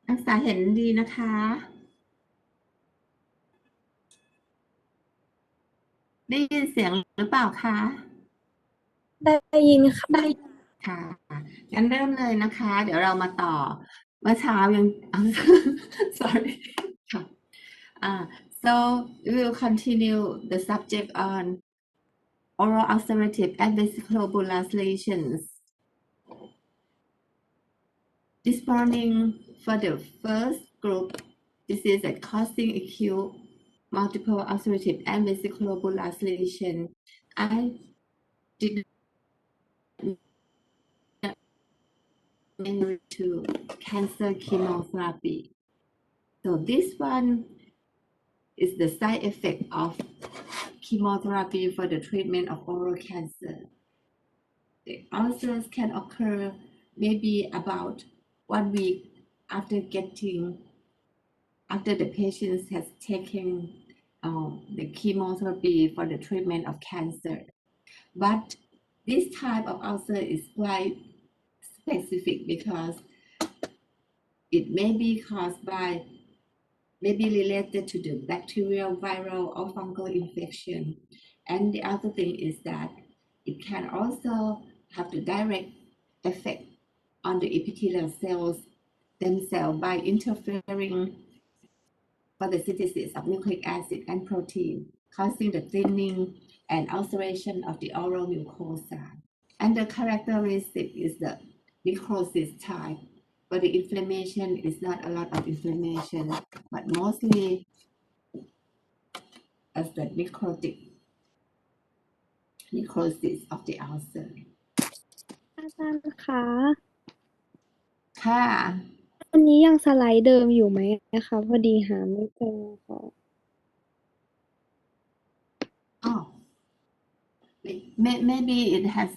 นักศึกษาเห็นดีนะคะ ได้ยินเสียงหรือเปล่าคะได้ยินค่ะได้ค่ะงั้นเริ่มเลยนะคะ เดี๋ยวเรามาต่อ เมื่อเช้ายัง sorry ค่ะ so we will continue the subject on oral ulcerative and vesicular ulcerations. This morning, for the first group, disease that causing acute multiple ulcerative and vesicular ulceration, I did not to cancer chemotherapy. So this one is the side effect of chemotherapy for the treatment of oral cancer. The ulcers can occur maybe about 1 week after after the patient has taken the chemotherapy for the treatment of cancer. But this type of ulcer is quite specific because it may be caused by, may be related to the bacterial, viral, or fungal infection. And the other thing is that it can also have the direct effect on the epithelial cells themselves by interfering for the synthesis of nucleic acid and protein, causing the thinning and ulceration of the oral mucosa. And the characteristic is the necrosis type, but the inflammation is not a lot of inflammation, but mostly as the necrosis of the ulcer. อาจารย์คะ ค่ะ อันนี้ยังสไลด์เดิมอยู่ไหมนะคะพอดีหาไม่เจอค่ะ Oh, maybe it has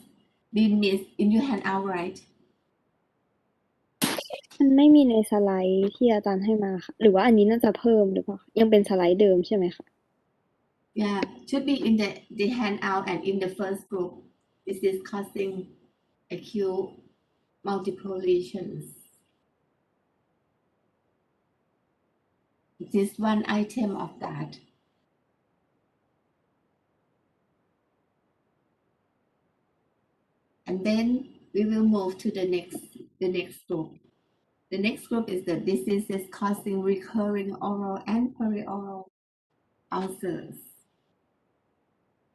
been missed in your handout, right? มันไม่มีในสไลด์ที่อาจารย์ให้มาค่ะหรือว่าอันนี้น่าจะเพิ่มหรือเปล่ายังเป็นสไลด์เดิมใช่ไหมคะ Yeah, should be in the handout and in the first group. This is causing acute multiple lesions. It is one item of that. And then we will move to the next group. The next group is the diseases causing recurring oral and perioral ulcers.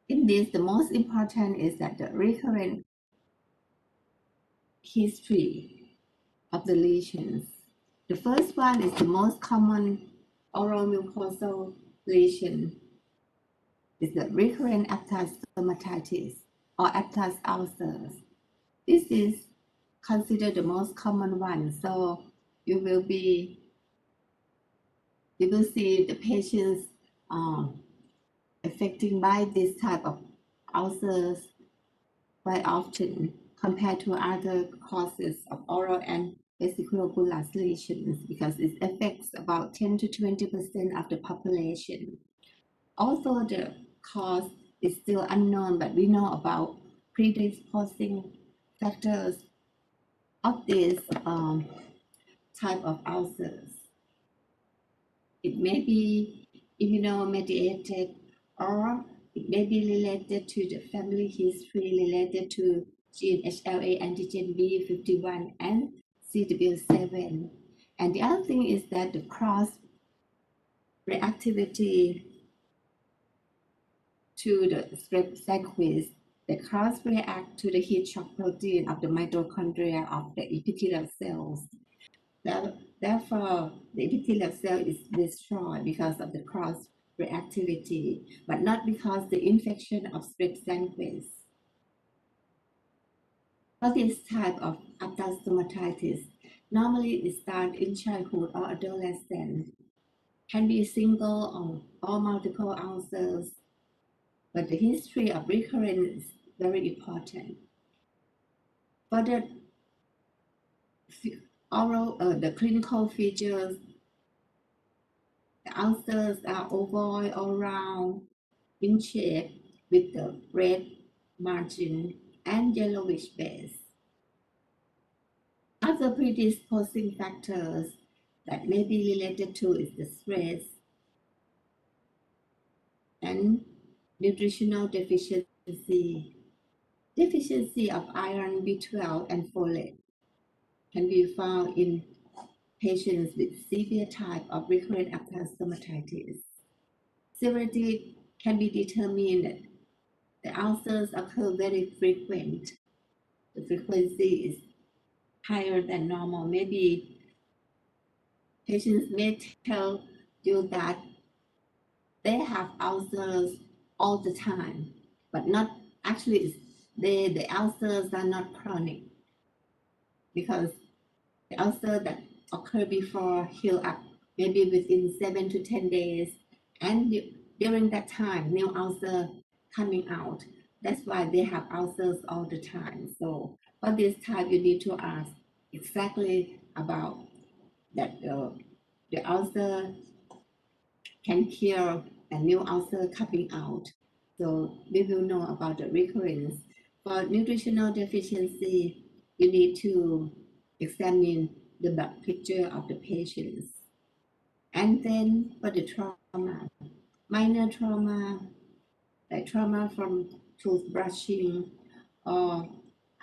In this, the most important is that the recurrent history of the lesions. The first one is the most common oral mucosal lesion. Is the recurrent atlas stomatitis or atlas ulcers. This is considered the most common one. So you will see the patients affected by this type of ulcers quite often compared to other causes of oral and vesicular ulcerations because it affects about 10 to 20% of the population. Also, the cause is still unknown, but we know about predisposing factors of this type of ulcers. It may be immunomediated or it may be related to the family history related to gene HLA antigen B51 and CW7. And the other thing is that the cross reactivity to the strep sequence that cross-react to the heat shock protein of the mitochondria of the epithelial cells. Therefore, the epithelial cell is destroyed because of the cross-reactivity, but not because the infection of strep sequence. For this type of atlas stomatitis, normally it starts in childhood or adolescence, can be single or multiple ulcers, but the history of recurrence is very important. For the the clinical features, the ulcers are ovoid or round in shape with the red margin and yellowish base. other predisposing factors that may be related to is the stress and nutritional deficiency. Deficiency of iron, B12, and folate can be found in patients with severe type of recurrent active stomatitis. Severity can be determined. The ulcers occur very frequent. The frequency is higher than normal. Maybe patients may tell you that they have ulcers all the time, but not actually the ulcers are not chronic because the ulcer that occur before heal up maybe within 7 to 10 days, and during that time new ulcer coming out. That's why they have ulcers all the time. So for this type you need to ask exactly about that the ulcer can cure a new ulcer coming out. So we will know about the recurrence. For nutritional deficiency, you need to examine the blood picture of the patients. And then for the trauma, minor trauma, like trauma from toothbrushing or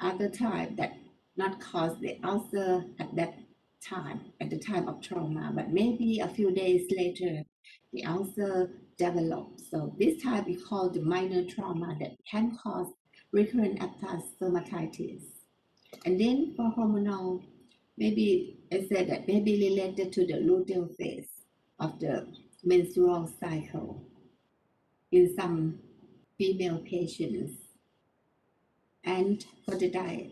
other type that not cause the ulcer at that time, at the time of trauma, but maybe a few days later, the ulcer develops. So this type we call the minor trauma that can cause recurrent active stomatitis. And then for hormonal, maybe I said that may be related to the luteal phase of the menstrual cycle in some female patients. And for the diet,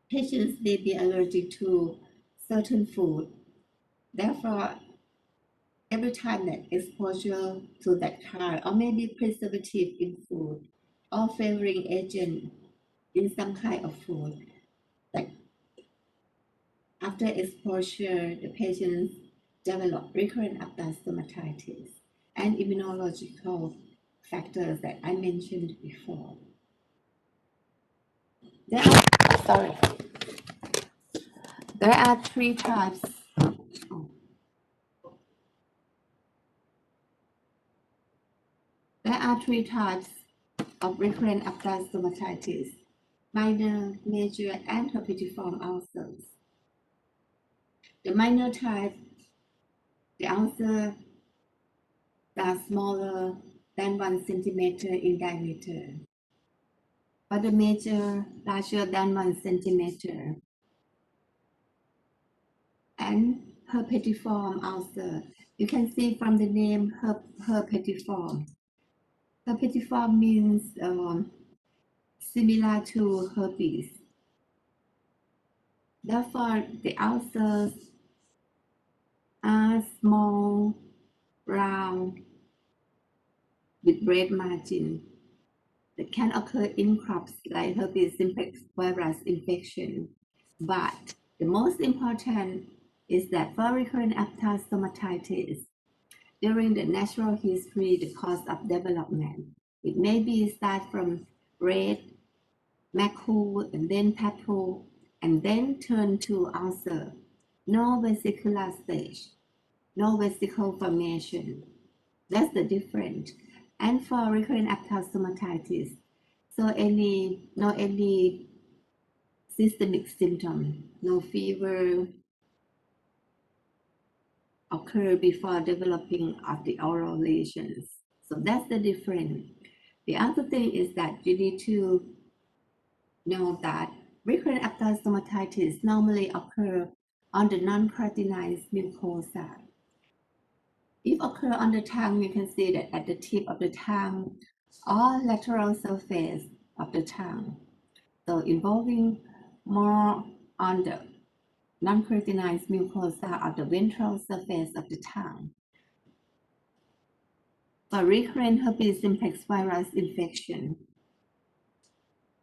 patients may be allergic to certain food. Therefore, every time that exposure to that kind, or maybe preservative in food, or flavoring agent in some kind of food, like after exposure, the patients develop recurrent active stomatitis and immunological factors that I mentioned before. There are three types. There are three types of recurrent active stomatitis: minor, major, and herpetiform ulcers. The minor type, the ulcers are smaller than 1 centimeter in diameter, but the major larger than 1 centimeter. And herpetiform ulcer, you can see from the name herpetiform. Herpetiform means similar to herpes. Therefore, the ulcers are small, round, with red margin that can occur in crops like herpes simplex virus infection. But the most important is that for recurrent active stomatitis, during the natural history, the cause of development, it may be start from red, macule, and then papule, and then turn to ulcer. No vesicular stage, no vesicle formation. That's the difference. And for recurrent active stomatitis, so no any systemic symptom, no fever occur before developing of the oral lesions. So that's the difference. The other thing is that you need to know that recurrent active stomatitis normally occur on the non-keratinized mucosa. If occur on the tongue, you can see that at the tip of the tongue or lateral surface of the tongue. So involving more on the non-keratinized mucosa of the ventral surface of the tongue. For recurrent herpes simplex virus infection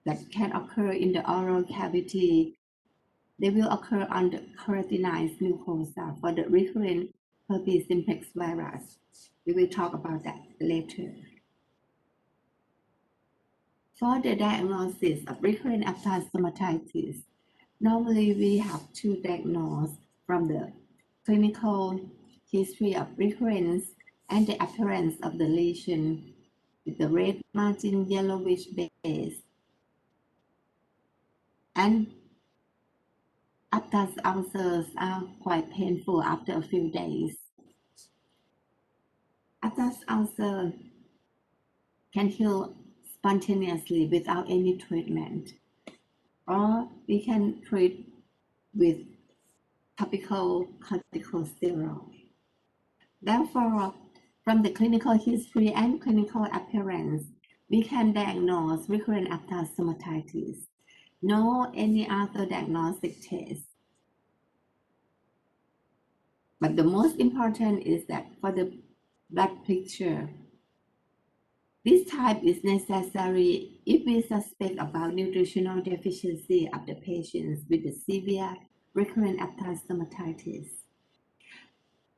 that can occur in the oral cavity, they will occur on the keratinized mucosa for the recurrent herpes simplex virus. We will talk about that later. For the diagnosis of recurrent active stomatitis, Normally, we have to diagnose from the clinical history of recurrence and the appearance of the lesion with the red margin yellowish base. And abscess ulcers are quite painful after a few days. Abscess ulcer can heal spontaneously without any treatment, or we can treat with topical corticosteroid. Therefore, from the clinical history and clinical appearance, we can diagnose recurrent abscess stomatitis. No any other diagnostic test. But the most important is that for the blood picture, this type is necessary if we suspect about nutritional deficiency of the patients with the severe recurrent abscess stomatitis.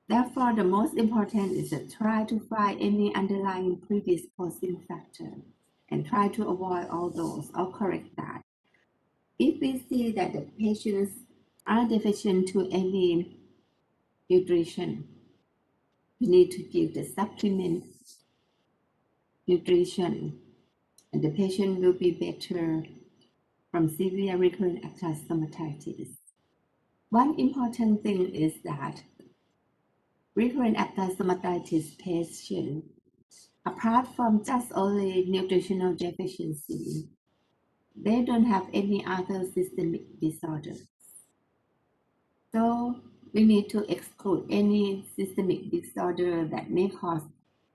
Therefore, the most important is to try to find any underlying predisposing factor and try to avoid all those or correct that. If we see that the patients are deficient to any nutrition, we need to give the supplement nutrition and the patient will be better from severe recurrent abscess stomatitis. One important thing is that recurrent abscess stomatitis patients, apart from just only nutritional deficiency, they don't have any other systemic disorder. So we need to exclude any systemic disorder that may cause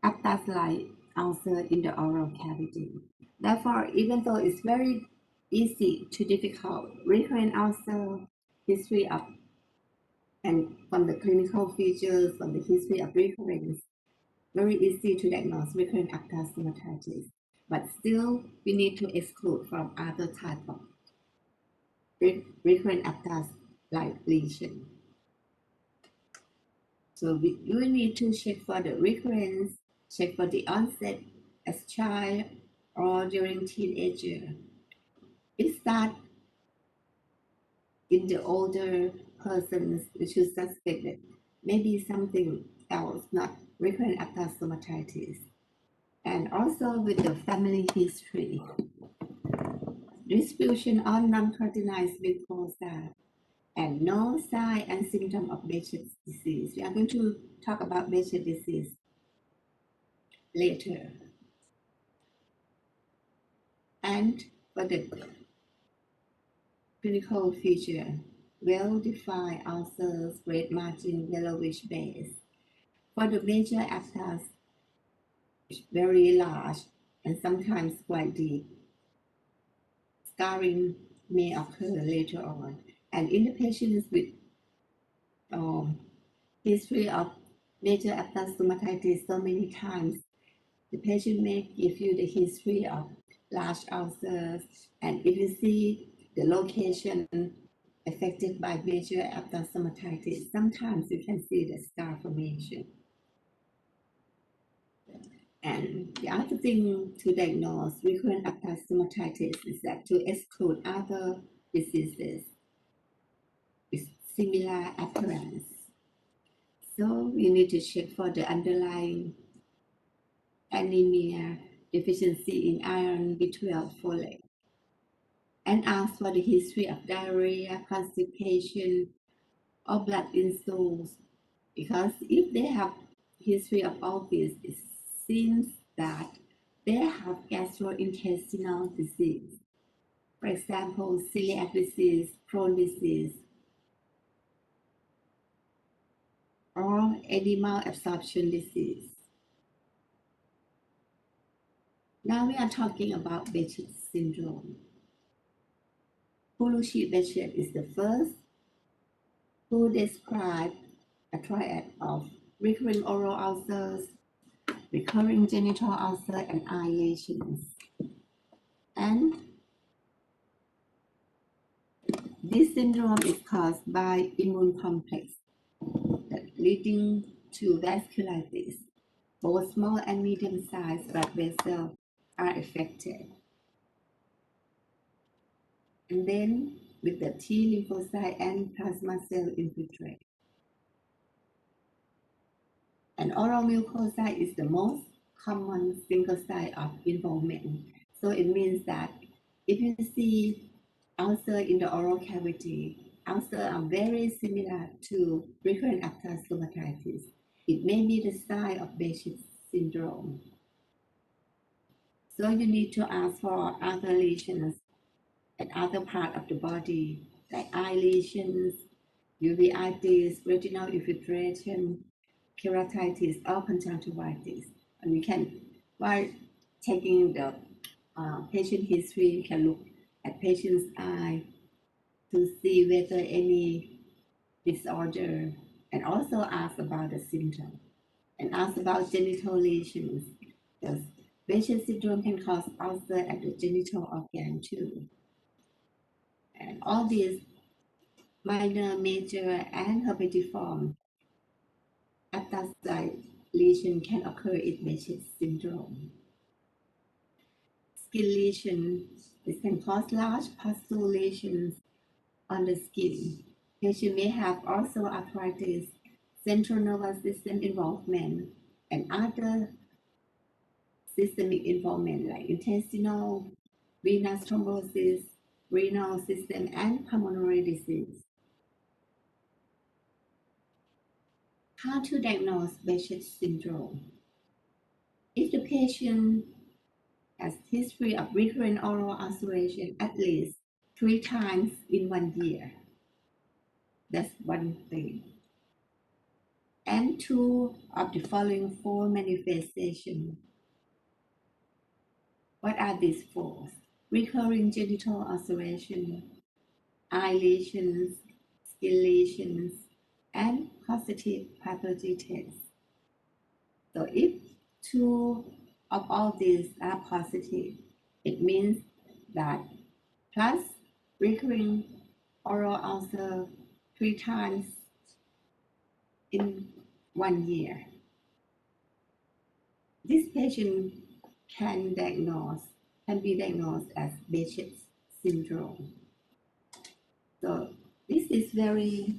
abscess-like ulcer in the oral cavity. Therefore, even though it's very easy to difficult, recurrent ulcer history of and from the clinical features, from the history of recurrence, very easy to diagnose recurrent abscess stomatitis. But still, we need to exclude from other type of recurrent abscess-like lesion. So you need to check for the recurrence, check for the onset as child or during teenager. It starts in the older persons, we should suspect that maybe something else, not recurrent abscess stomatitis. And also with the family history, distribution on non-carotenoid mucosa, and no sign and symptom of Behçet's disease. We are going to talk about Behçet disease later. And for the clinical feature, well-defined ulcers, red margin, yellowish base. For the major abscess, very large and sometimes quite deep. Scarring may occur later on. And in the patients with history of major abscess stomatitis so many times, the patient may give you the history of large ulcers, and if you see the location affected by major abscess stomatitis, sometimes you can see the scar formation. And the other thing to diagnose recurrent abscess stomatitis is that to exclude other diseases with similar appearance. So you need to check for the underlying anemia, deficiency in iron, B12, folate, and ask for the history of diarrhea, constipation, or blood in stools. Because if they have history of all this, it seems that they have gastrointestinal disease. For example, celiac disease, Crohn's disease, or any malabsorption disease. Now we are talking about Behçet syndrome. Behçet is the first who described a triad of recurring oral ulcers, recurring genital ulcer, and eye lesions. And this syndrome is caused by immune complex leading to vasculitis. Both small and medium-sized blood vessels are affected. And then with the T lymphocyte and plasma cell infiltrate. And oral mucosa is the most common single site of involvement. So it means that if you see ulcer in the oral cavity, ulcers are very similar to recurrent active stomatitis. It may be the sign of Behçet's syndrome. So you need to ask for other lesions at other part of the body, like eye lesions, uveitis, retinal infiltration, keratitis, or conjunctivitis. And we can, while taking the patient history, you can look at patient's eye to see whether any disorder, and also ask about the symptom, and ask about genital lesions. Because Behçet syndrome can cause ulcer at the genital organ too. And all these minor, major, and herpetiform aptasite lesion can occur in Behçet syndrome. Skin lesion, this can cause large pustule lesions on the skin. Patient may have also arthritis, central nervous system involvement, and other systemic involvement like intestinal, venous thrombosis, renal system, and pulmonary disease. How to diagnose Behçet syndrome? If the patient has history of recurrent oral ulceration at least 3 times in 1 year, that's one thing. And 2 of the following 4 manifestations. What are these 4? Recurring genital ulceration, eye lesions, skin lesions, and positive pathology tests. So if 2 of all these are positive, it means that plus recurring oral ulcer 3 times in 1 year. This patient can be diagnosed as Behçet syndrome. So this is very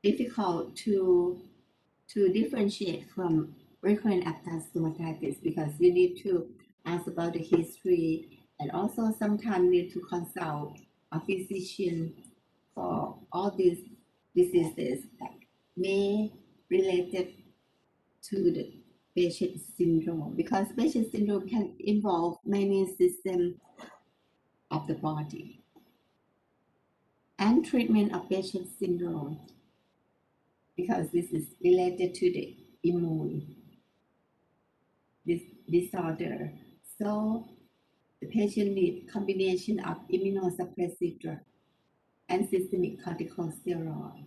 difficult to differentiate from recurrent active stomatitis because you need to ask about the history and also sometimes need to consult a physician for all these diseases that may related to the Behçet syndrome because Behçet syndrome can involve many systems of the body. And treatment of Behçet syndrome because this is related to the immune disorder. So the patient needs combination of immunosuppressive drug and systemic corticosteroid.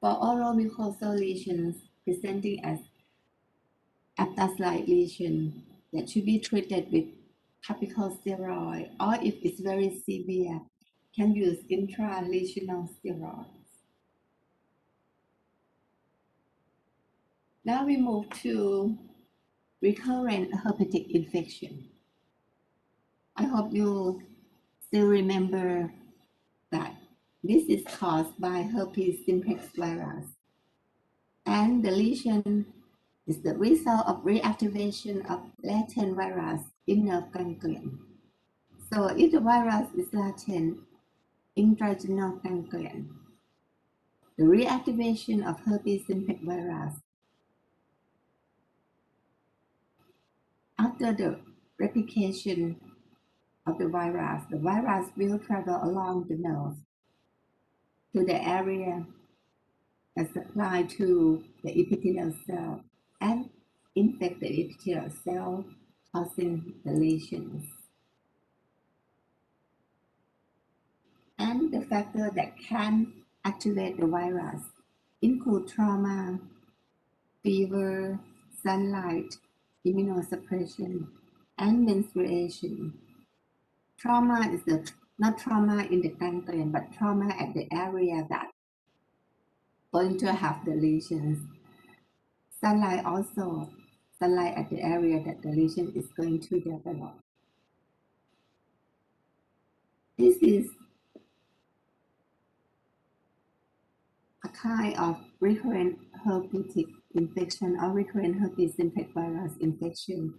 For oral mucosal lesions presenting as aptas-like lesion that should be treated with topical steroid, or if it's very severe, can use intralesional steroids. Now we move to recurrent herpetic infection. I hope you still remember that this is caused by herpes simplex virus, and the lesion is the result of reactivation of latent virus in nerve ganglion. So if the virus is latent in trigeminal ganglion, the reactivation of herpes simplex virus after the replication of the virus will travel along the nerve to the area that supply to the epithelial cell and infect the epithelial cell, causing the lesions. And the factors that can activate the virus include trauma, fever, sunlight, immunosuppression, and menstruation. Trauma is not trauma in the ganglion, but trauma at the area that going to have the lesions. Sunlight also, sunlight at the area that the lesion is going to develop. This is a kind of recurrent herpetic infection or recurrent herpes simplex virus infection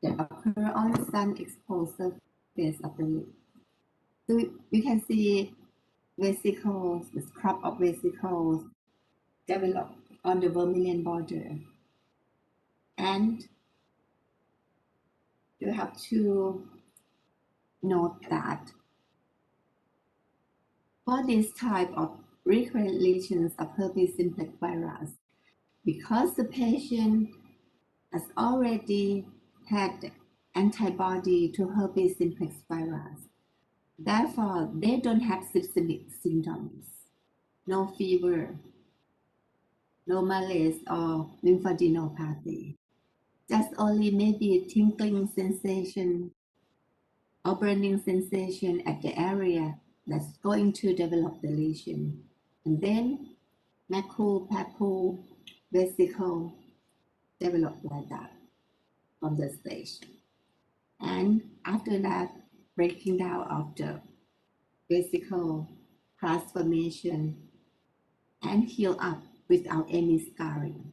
that occur on the sun-exposed surface of the lip. So you can see vesicles, the scrub of vesicles develop on the vermilion border. And you have to note that for this type of recurrent lesions of herpes simplex virus, because the patient has already had antibody to herpes simplex virus, therefore they don't have systemic symptoms, no fever, no malaise or lymphadenopathy, just only maybe tingling sensation or burning sensation at the area that's going to develop the lesion. And then macule, papule, vesicle develop like that from the stage. And after that, breaking down of the vesicle transformation and heal up without any scarring.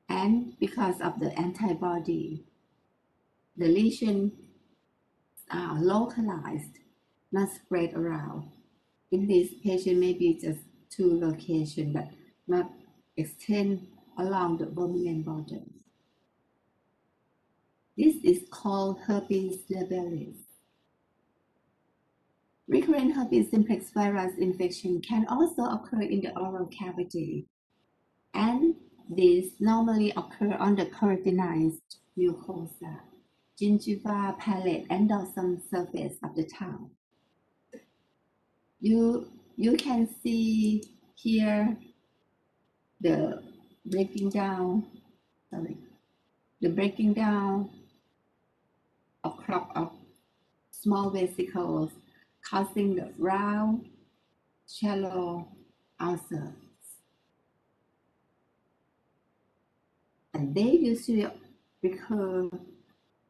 And because of the antibody, the lesion are localized, not spread around. In this patient, maybe just 2 locations, but not extend along the vermilion border. This is called herpes labialis. Recurrent herpes simplex virus infection can also occur in the oral cavity, and these normally occur on the keratinized mucosa, gingiva, palate, and dorsal surface of the tongue. You can see here the breaking down, the breaking down of crop of small vesicles causing the round, shallow ulcers. And they usually recur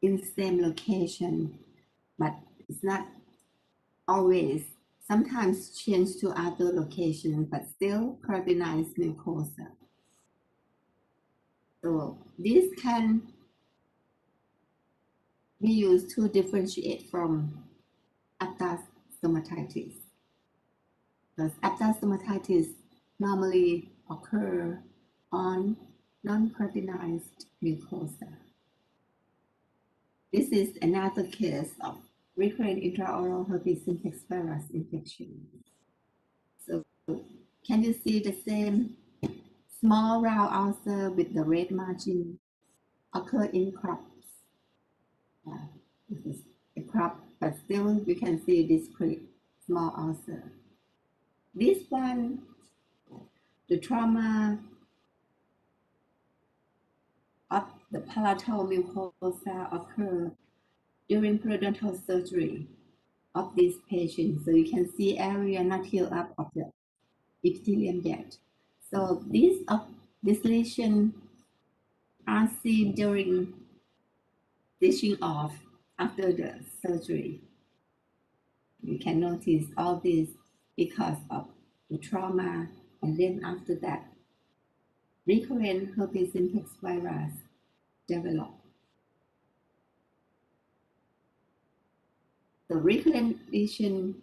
in the same location, but it's not always. Sometimes change to other locations, but still keratinized mucosa. So this can be used to differentiate from aphthous because aphthous normally occur on non-keratinized mucosa. This is another case of recurrent intraoral herpes simplex virus infection. So can you see the same small round ulcer with the red margin occur in crops? This is a crop, but still you can see discrete small ulcer. This one, the trauma of the palatal mucosa occur during periodontal surgery of this patient. So you can see area not healed up of the epithelium yet. So this lesion are seen during stitching off after the surgery. You can notice all this because of the trauma, and then after that, recurrent herpes simplex virus develop. The recurrent lesion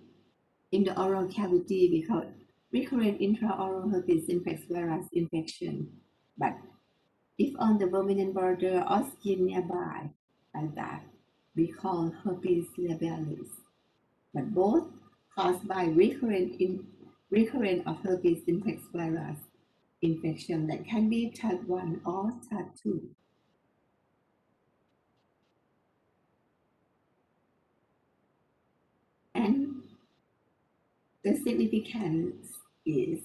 in the oral cavity because recurrent intraoral herpes simplex virus infection, but if on the vermilion border or skin nearby, like that, we call herpes labialis. But both caused by recurrent of herpes simplex virus infection that can be type 1 or type 2. And the significance is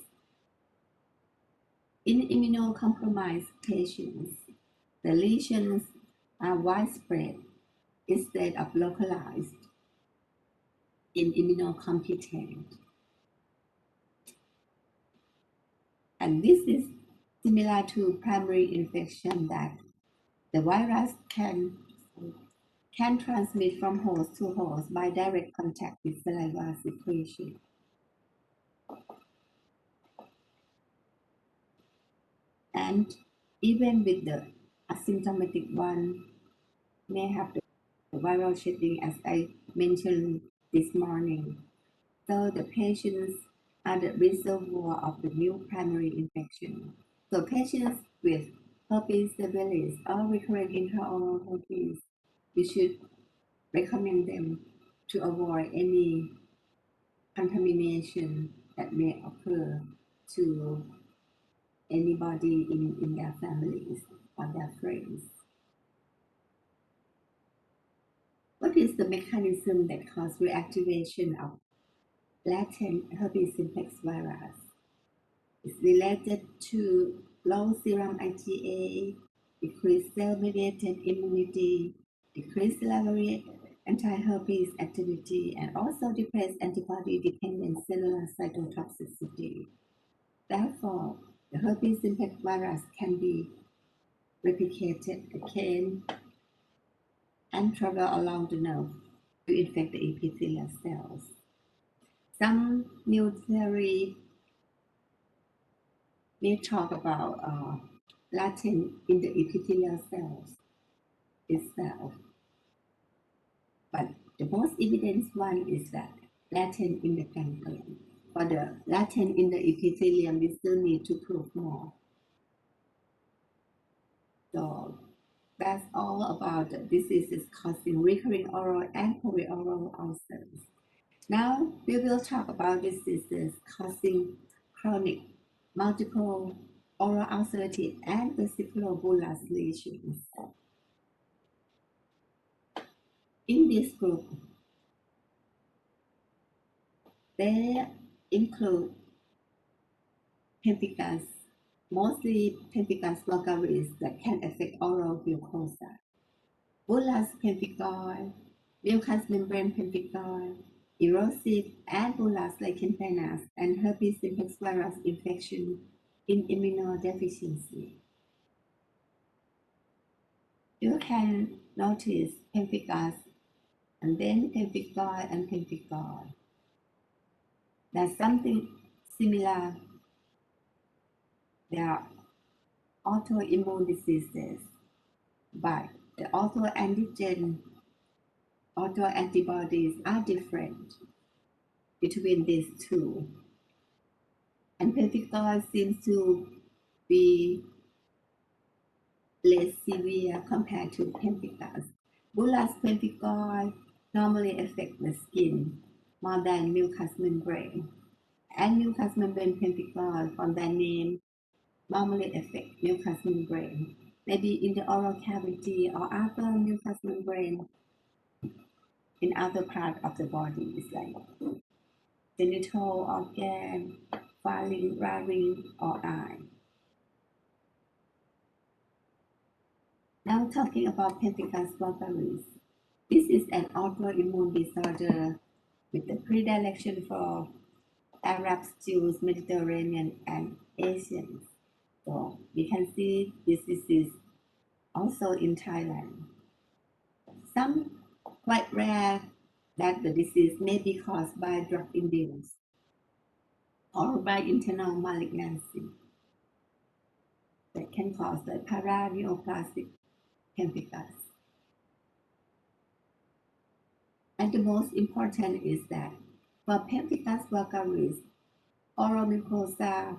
in immunocompromised patients, the lesions are widespread instead of localized in immunocompetent. And this is similar to primary infection that the virus can can transmit from host to host by direct contact with saliva secretion. And even with the asymptomatic one, may have the viral shedding as I mentioned this morning. So the patients are the reservoir of the new primary infection. So patients with herpes simplex or recurrent intraoral herpes, we should recommend them to avoid any contamination that may occur to anybody in their families or their friends. What is the mechanism that causes reactivation of latent herpes simplex virus? It's related to low serum IgA, decreased cell-mediated immunity, decreased salivary anti-herpes activity, and also depressed antibody-dependent cellular cytotoxicity. Therefore, the herpes simplex virus can be replicated again and travel along the nerve to infect the epithelial cells. Some new theory may talk about latent in the epithelial cells itself, but the most evidence one is that latent in the ganglion. For the latent in the epithelium, we still need to prove more. So that's all about the diseases causing recurring oral and perioral ulcers. Now we will talk about diseases causing chronic multiple oral ulcerative and vesicular-bullous lesions. In this group, they include pemphigus, mostly pemphigus vulgaris that can affect oral mucosa, bullous pemphigoid, mucous membrane pemphigoid, erosive and bullous lichen planus, and herpes simplex virus infection in immunodeficiency. You can notice pemphigus and then pemphigoid and pemphigoid. There's something similar. There are autoimmune diseases, but the autoantibodies are different between these two. And pemphigoid seems to be less severe compared to pemphigus. Bullous pemphigoid normally affect the skin more than mucous membrane. And mucous membrane pemphigoid, from their name, normally affect mucous membrane, maybe in the oral cavity or other mucous membrane in other part of the body. It's like genital organ, pharynx, larynx, or eye. Now talking about pemphigus vulgaris. This is an autoimmune disorder with the predilection for Arabs, Jews, Mediterranean, and Asians. So we can see this disease also in Thailand. Some quite rare that the disease may be caused by drug-induced or by internal malignancy that can cause the paraneoplastic pemphigus. And the most important is that for pemphigus vulgaris, oral mucosa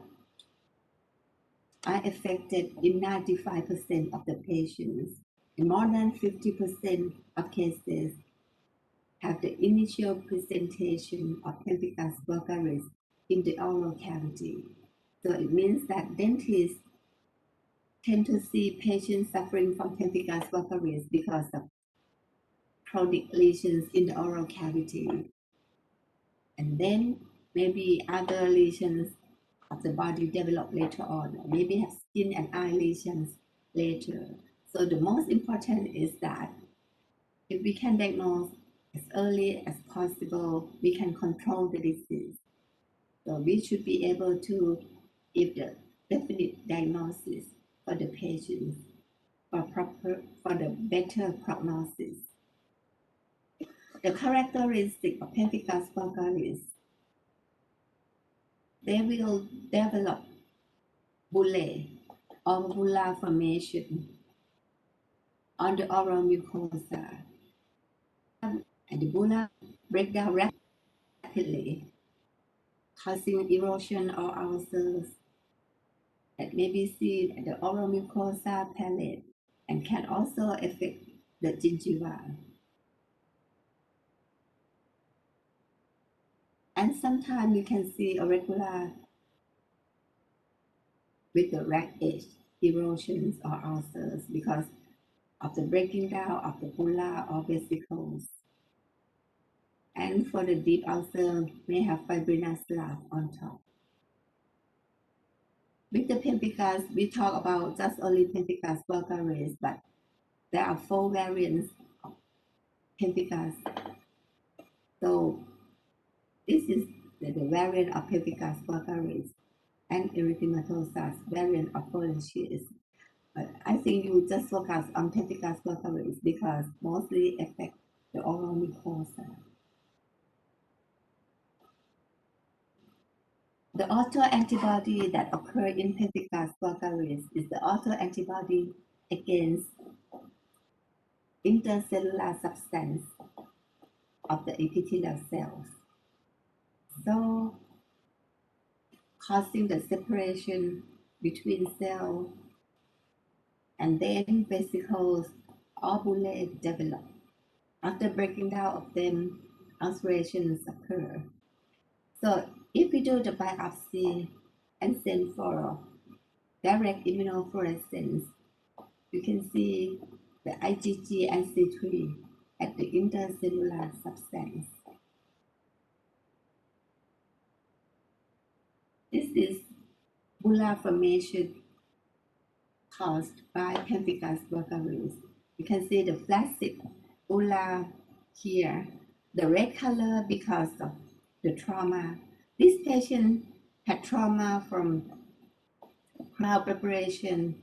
are affected in 95% of the patients, and more than 50% of cases have the initial presentation of pemphigus vulgaris in the oral cavity. So it means that dentists tend to see patients suffering from pemphigus vulgaris because of chronic lesions in the oral cavity. And then maybe other lesions of the body develop later on, or maybe have skin and eye lesions later. So the most important is that if we can diagnose as early as possible, we can control the disease. So we should be able to give the definite diagnosis for the patients for the better prognosis. The characteristic of pemphigus vulgaris, they will develop bullae or bulla formation on the oral mucosa, and the bulla break down rapidly, causing erosion or ulcers that may be seen at the oral mucosa palate and can also affect the gingiva. And sometimes you can see irregular with the rack edge erosions or ulcers because of the breaking down of the bulla or vesicles. And for the deep ulcer, may have fibrinous slab on top. With the pemphigus, we talk about just only pemphigus vulgaris, but there are 4 variants of pemphigus. So this is the variant of pemphigus vulgaris and erythematosus variant of foliaceus. But I think you just focus on pemphigus vulgaris because mostly affect the oral mucosa. The autoantibody that occur in pemphigus vulgaris is the autoantibody against intercellular substance of the epithelial cells. So, causing the separation between cells and then vesicles or bullae develop. After breaking down of them, ulcerations occur. So, if we do the biopsy and send for direct immunofluorescence, you can see the IgG and C3 at the intercellular substance. This is bulla formation caused by pemphigus vulgaris. You can see the flaccid bulla here, the red color because of the trauma. This patient had trauma from crown preparation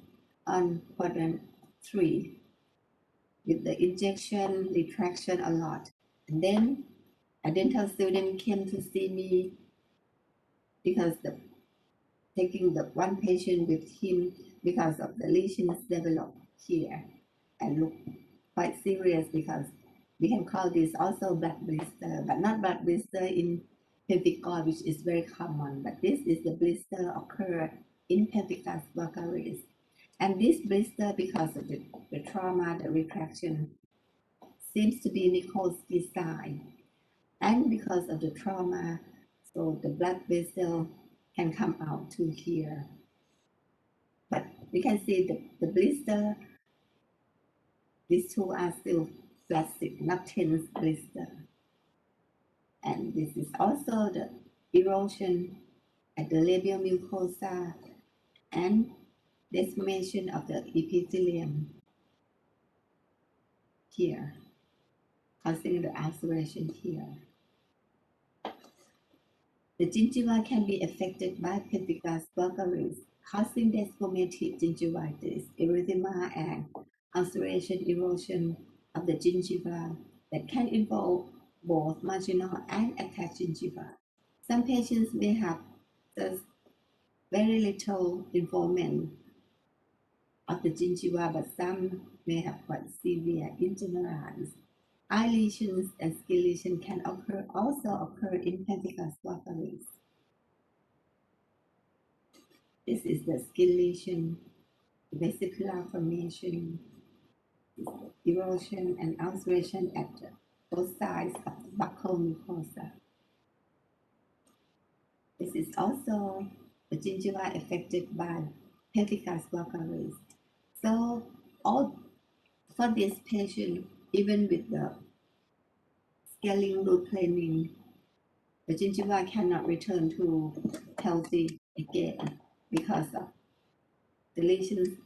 on quadrant 3 with the injection retraction a lot. And then a dental student came to see me because taking the one patient with him because of the lesions developed here and look quite serious because we can call this also blood blister, but not blood blister in pemphigoid, which is very common, but this is the blister occur in pemphigus vulgaris. And this blister, because of the trauma, the retraction, seems to be Nikolsky sign. And because of the trauma, so the blood vessel can come out to here. But we can see the blister, these two are still flaccid, not tense blister. And this is also the erosion at the labial mucosa and deformation of the epithelium here, causing the ulceration here. The gingiva can be affected by pemphigus vulgaris, causing desquamative gingivitis, erythema, and ulceration erosion of the gingiva that can involve both marginal and attached gingiva. Some patients may have just very little involvement of the gingiva, but some may have quite severe generalized. Eye lesions and skin lesions can also occur in pemphigus vulgaris. This is the skin lesion, vesicular formation, erosion and ulceration at both sides of the buccal mucosa. This is also the gingiva affected by pemphigus vulgaris. So all for this patient, even with the scaling root planing, the gingiva cannot return to healthy again because of the lesions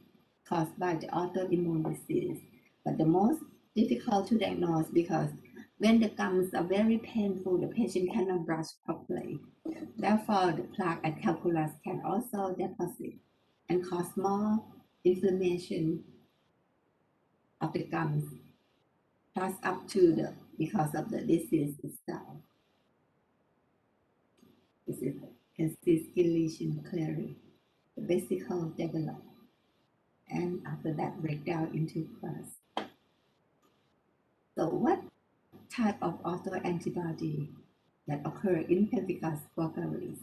caused by the autoimmune disease. But the most difficult to diagnose because when the gums are very painful, the patient cannot brush properly. Therefore, the plaque and calculus can also deposit and cause more inflammation of the gums, plus up to the because of the disease itself. This is, you can see skin lesion clearly. The vesicle develop, and after that break down into crust. So what type of autoantibody that occur in pemphigus vulgaris?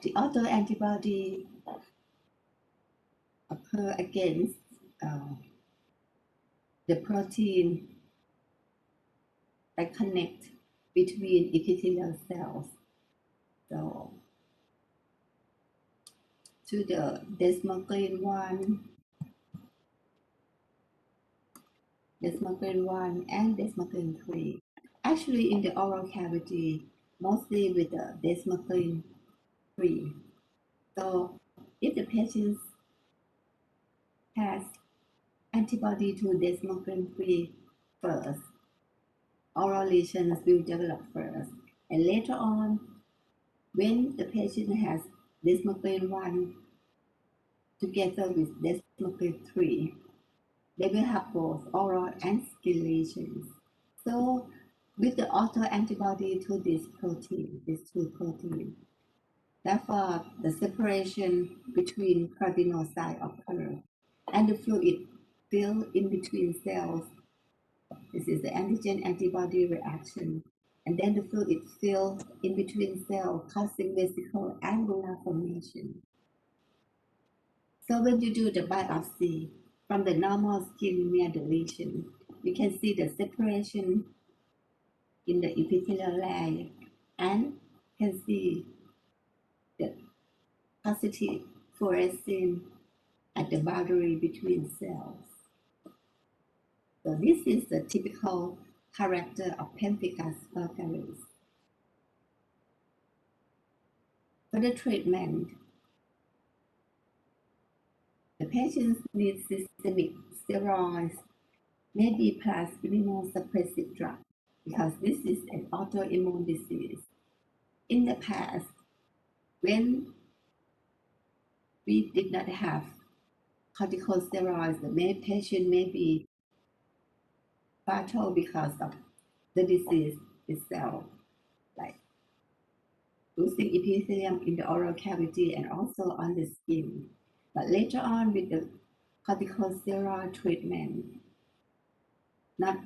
The autoantibody occur against the protein that connect between epithelial cells. So to the desmoglein 1 and desmoglein 3. Actually, in the oral cavity, mostly with the desmoglein 3. So if the patient has antibody to desmoglein 3 first, oral lesions will develop first. And later on, when the patient has desmoglein 1 together with desmoglein 3, they will have both oral and skin lesions. So with the autoantibody to this protein, these two proteins, therefore the separation between keratinocyte occurs and the fluid fill in between cells. This is the antigen antibody reaction. And then the fluid fill in between cells, causing vesicle angular formation. So when you do the biopsy from the normal skin near the lesion, you can see the separation in the epithelial layer and can see the positive fluorescence at the boundary between cells. So this is the typical character of pemphigus vulgaris. For the treatment, the patients need systemic steroids, maybe plus immunosuppressive drug, because this is an autoimmune disease. In the past, when we did not have corticosteroids, the patient may be fatal because of the disease itself, like losing epithelium in the oral cavity and also on the skin. But later on, with the corticosteroid treatment, not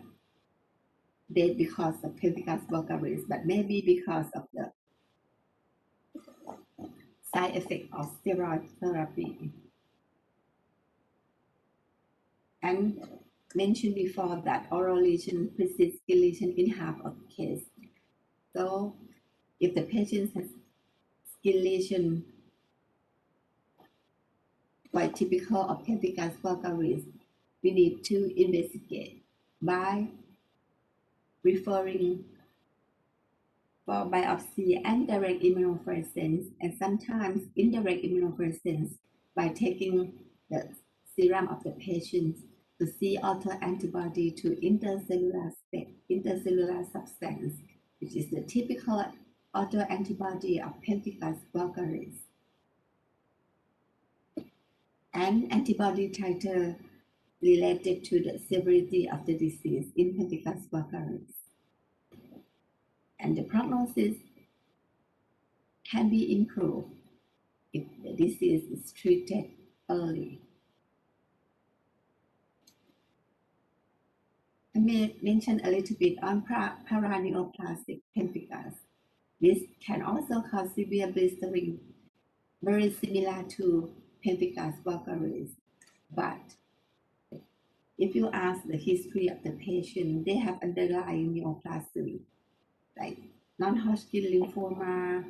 dead because of pemphigus vulgaris, but maybe because of the side effect of steroid therapy. And mentioned before that oral lesion precedes skin lesion in half of the case. So if the patient has skin lesion quite typical of pemphigus vulgaris, we need to investigate by referring for biopsy and direct immunofluorescence, and sometimes indirect immunofluorescence by taking the serum of the patient to see autoantibody to intercellular substance, which is the typical autoantibody of pemphigus vulgaris, and antibody titer related to the severity of the disease in pemphigus vulgaris. And the prognosis can be improved if the disease is treated early. I may mention a little bit on paraneoplastic pemphigus. This can also cause severe blistering, very similar to pemphigus vulgaris. But if you ask the history of the patient, they have underlying neoplasm, like non-Hodgkin lymphoma,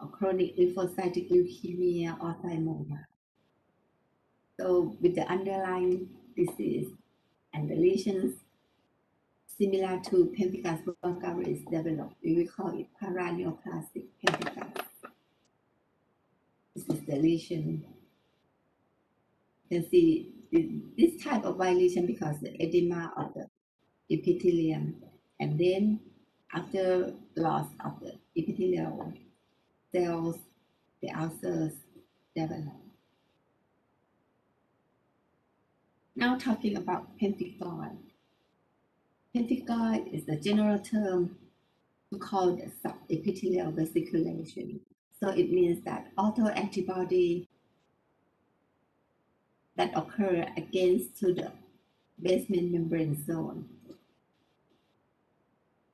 or chronic lymphocytic leukemia, or thymoma. So with the underlying disease and the lesions similar to pemphigus vulgaris developed, we will call it paraneoplastic pemphigus. This is the lesion. You can see this type of white lesion because the edema of the epithelium, and then after loss of the epithelial cells, the ulcers develop. Now talking about pemphigoid. pemphigoid is a general term to call the subepithelial vesiculation. So it means that autoantibody that occur against to the basement membrane zone.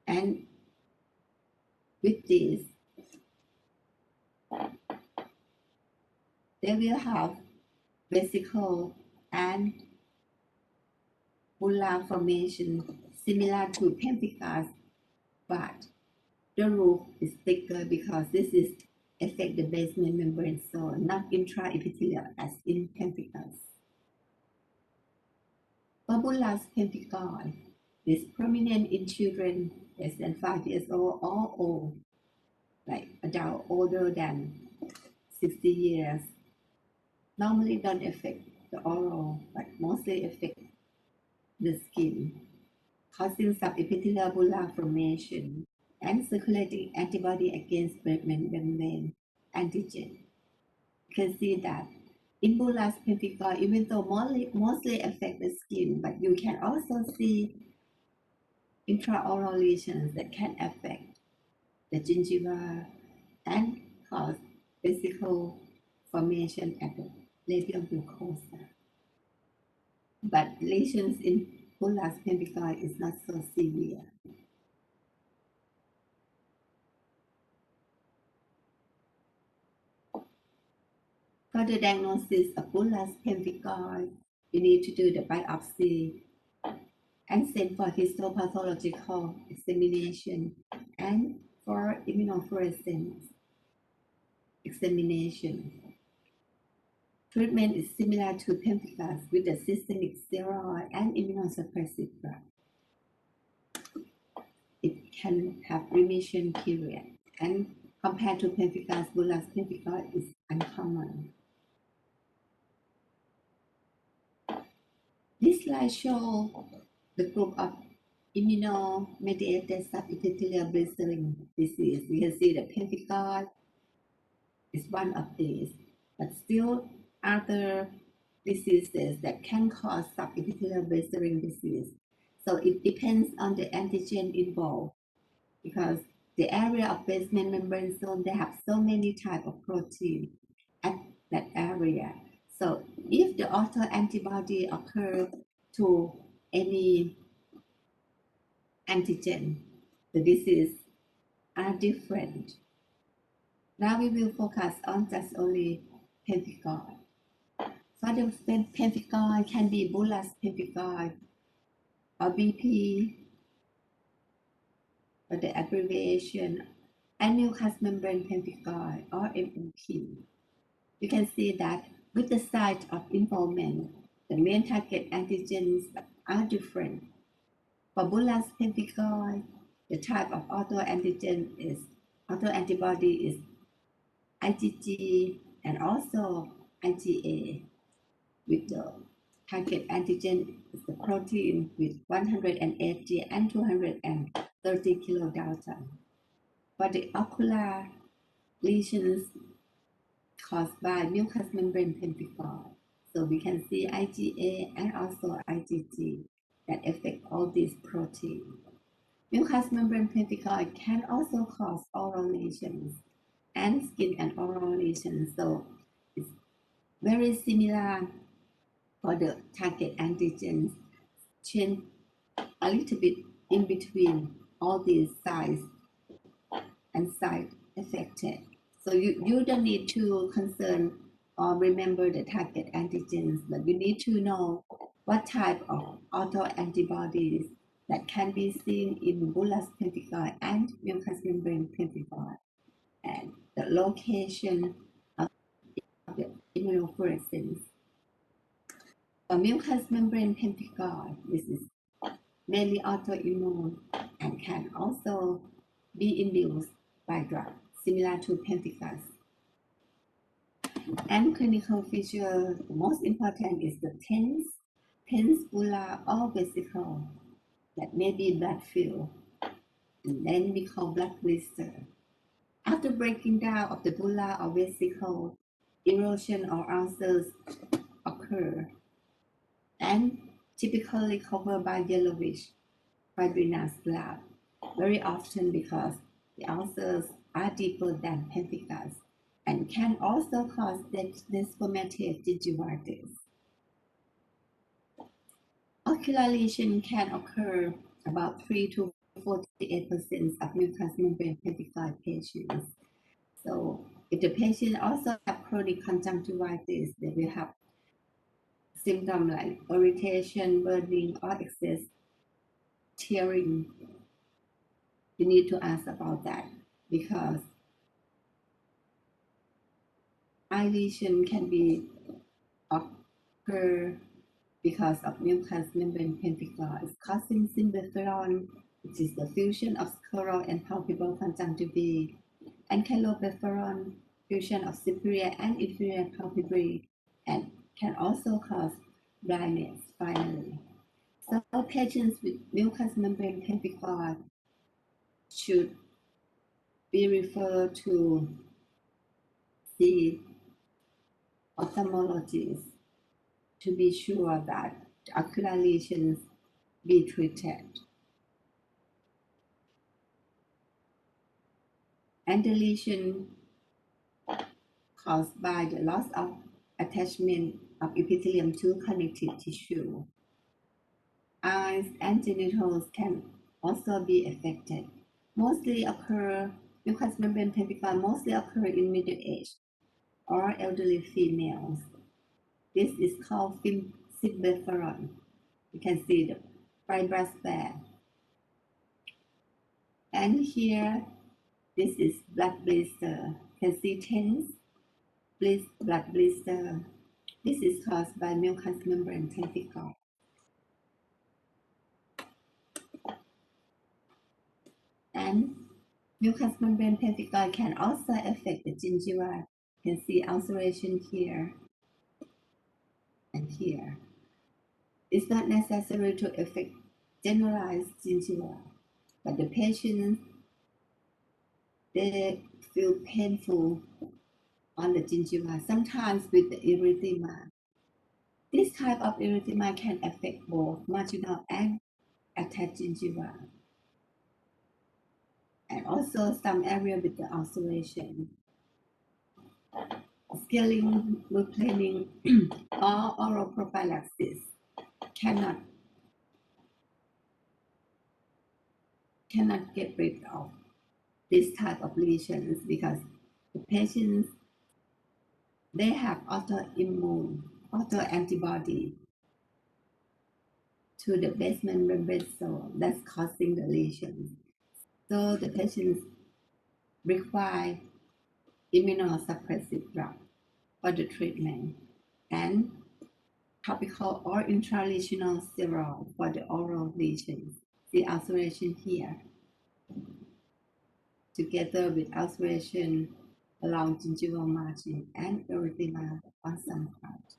And with this, they will have vesicle and bulla formation similar to pemphigus, but the roof is thicker because this is affect the basement membrane zone, not intraepithelial as in pemphigus. Bullous pemphigoid is prominent in children less than 5 years old or old, like adult older than 60 years. Normally don't affect the oral, but mostly affect the skin, causing subepithelial bulla formation and circulating antibody against basement membrane antigen. You can see that in bullous pemphigoid, even though mostly affect the skin, but you can also see intraoral lesions that can affect the gingiva and cause vesicle formation at the labial mucosa. But lesions in bullous pemphigoid is not so severe. For the diagnosis of bullous pemphigoid, you need to do the biopsy and send for histopathological examination and for immunofluorescence examination. Treatment is similar to pemphigus with a systemic steroid and immunosuppressive drug. It can have remission period, and compared to pemphigus, bullous pemphigoid is uncommon. This slide shows the group of immunomediated subepithelial blistering disease. You can see the pemphigoid is one of these, but still other diseases that can cause subepithelial blistering disease. So it depends on the antigen involved, because the area of basement membrane zone, they have so many type of protein at that area. So if the autoantibody occurs to any antigen, the disease are different. Now we will focus on just only pemphigoid. For the pemphigoid can be bullous pemphigoid or BP, or the abbreviation, and mucous membrane pemphigoid or MMP. You can see that with the site of involvement, the main target antigens are different. For bullous pemphigoid, the type of autoantibody is IgG and also IgA, with the target antigen is the protein with 180 and 230 kilodalton. For the ocular lesions caused by mucous membrane pemphigoid, so we can see IgA and also IgG that affect all these proteins. Mucous membrane pemphigoid can also cause oral lesions and skin and oral lesions, so it's very similar for the target antigens, change a little bit in between all these sites and site affected. So you don't need to concern or remember the target antigens, but you need to know what type of autoantibodies that can be seen in bullous pemphigoid and mucous membrane pemphigoid, and the location of the immunofluorescence. For mucous membrane pemphigoid, this is mainly autoimmune and can also be induced by drugs similar to pemphigus. And clinical feature, the most important is the tense bulla or vesicle that may be blood filled, and then we call blood blister. After breaking down of the bulla or vesicle, erosion or ulcers occur and typically covered by yellowish fibrinous lab very often because the ulcers are deeper than pemphigus and can also cause desquamative gingivitis. Ocular lesion can occur about 3 to 48% of mucous membrane pemphigoid patients. So if the patient also have chronic conjunctivitis, they will have symptoms like irritation, burning, or excess tearing. You need to ask about that because eye lesion can be occur because of mucous membrane pemphigoid causing symblepharon, which is the fusion of scleral and palpebral conjunctiva, and chyloplepharon, fusion of superior and inferior palpebrae, and can also cause blindness finally. So patients with mucous membrane pemphigoid should be referred to see ophthalmologists to be sure that ocular lesions be treated. And the lesion caused by the loss of attachment of epithelium to connective tissue. Eyes and genitals can also be affected. Mucous membrane pemphigoid mostly occur in middle-aged or elderly females. This is called symblepharon. You can see the fibrous band. And here, this is blood blister. You can see tense blood blister. This is caused by mucous membrane pemphigoid. And mucous membrane pemphigoid can also affect the gingiva. You can see ulceration here and here. It's not necessary to affect generalized gingiva, but the patients, they feel painful on the gingiva, sometimes with the erythema. This type of erythema can affect both marginal and attached gingiva, and also some area with the ulceration. Scaling, replanning, or oral prophylaxis cannot get rid of this type of lesions because the patients, they have autoantibody to the basement membrane cell that's causing the lesions. So the patients require immunosuppressive drug for the treatment and topical or intralesional steroid for the oral lesions. The ulceration here, together with ulceration along gingival margin and erythema on some part.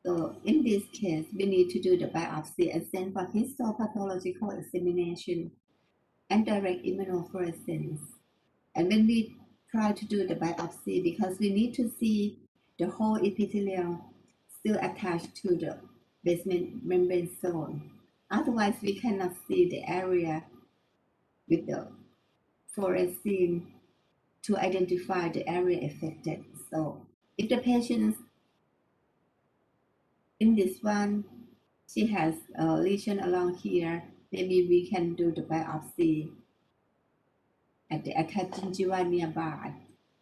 So in this case, we need to do the biopsy and send for histopathological examination and direct immunofluorescence. And when we try to do the biopsy, because we need to see the whole epithelium still attached to the basement membrane zone. Otherwise, we cannot see the area with the fluorescein to identify the area affected. So if the patient in this one, she has a lesion along here, maybe we can do the biopsy at the attached gingiva nearby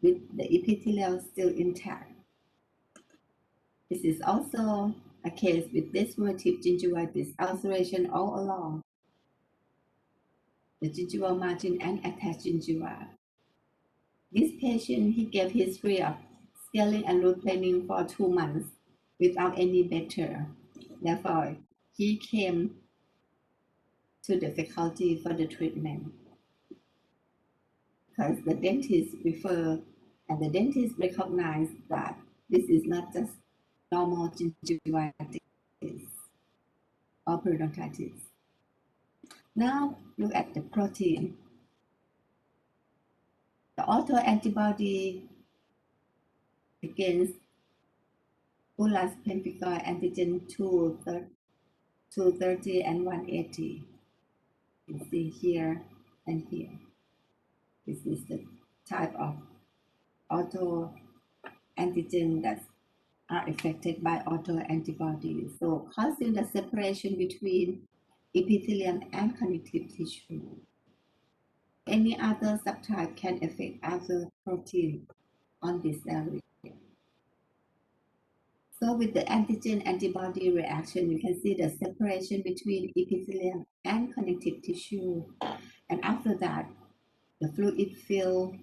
with the epithelium still intact. This is also a case with desquamative gingivitis, ulceration all along the gingival margin and attached gingiva. This patient, he gave history of scaling and root planing for 2 months without any better. Therefore, he came to the faculty for the treatment because the dentist referred and the dentist recognized that this is not just normal gingivitis or periodontitis. Now look at the protein. The autoantibody against bullous pemphigoid antigen 230 and 180. You see here and here. This is the type of auto antigen that are affected by autoantibodies, so causing the separation between epithelium and connective tissue. Any other subtype can affect other protein on this area. So with the antigen-antibody reaction, you can see the separation between epithelium and connective tissue. And after that, the fluid fill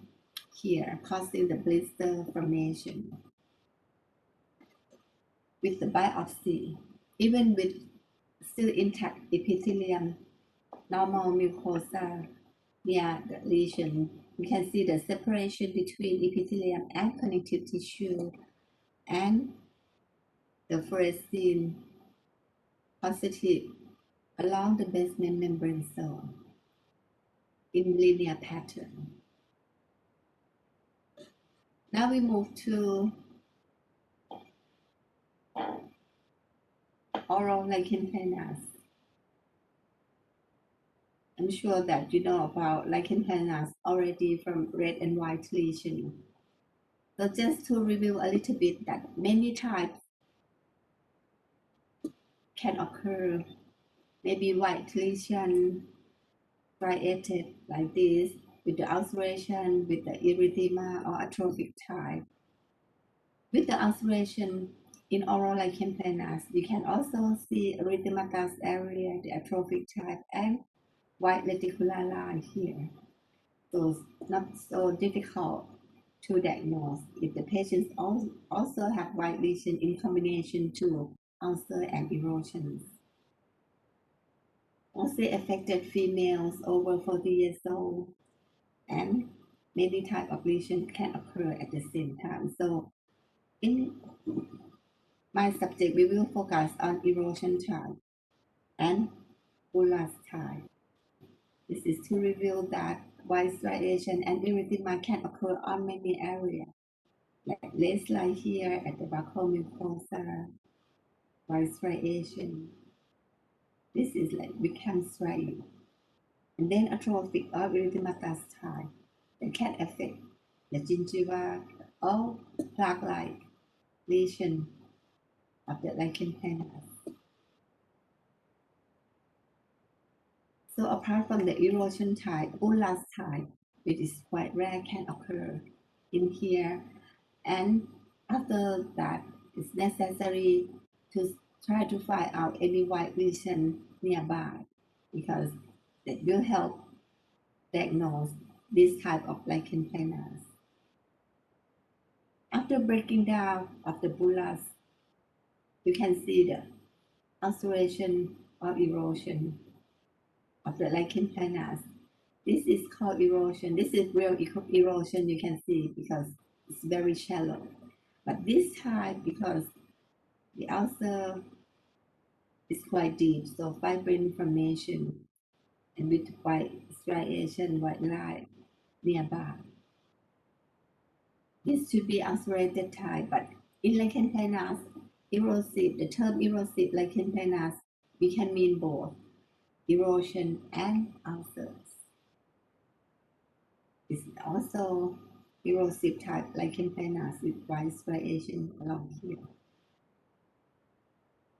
here, causing the blister formation. With the biopsy, even with still intact epithelium, normal mucosa near the lesion, you can see the separation between epithelium and connective tissue and the fluorescein positive along the basement membrane zone in linear pattern. Now we move to oral lichen planus. I'm sure that you know about lichen planus already from red and white lesion. So just to review a little bit that many types can occur. Maybe white lesion, striated like this, with the ulceration, with the erythema or atrophic type. With the ulceration in oral lichen planus, you can also see erythematous area, the atrophic type, and white reticular line here. So it's not so difficult to diagnose if the patients also have white lesion in combination to ulcer and erosions. Mostly affected females over 40 years old, and many type of lesion can occur at the same time. So in my subject, we will focus on erosion type and bullous type. This is to reveal that white striation and erythema can occur on many areas. Like let's lie here at the buccal mucosa, white striation. This is like become striate. And then atrophic or erythematous type that can affect the gingiva or plaque-like lesion of the lichen planus. So apart from the erosion type, bullous type, which is quite rare, can occur in here. And after that, it's necessary to try to find out any white lesion nearby because it will help diagnose this type of lichen planus. After breaking down of the bullous, you can see the ulceration or erosion of the lichen planus. This is called erosion. This is real erosion, you can see, because it's very shallow. But this type, because the ulcer is quite deep, so fibrin formation and with white striation, white line nearby. This should be ulcerated type, but in lichen planus, erosive, the term erosive lichen planus, we can mean both erosion and ulcers. It's also erosive type lichen planus with white striation along here.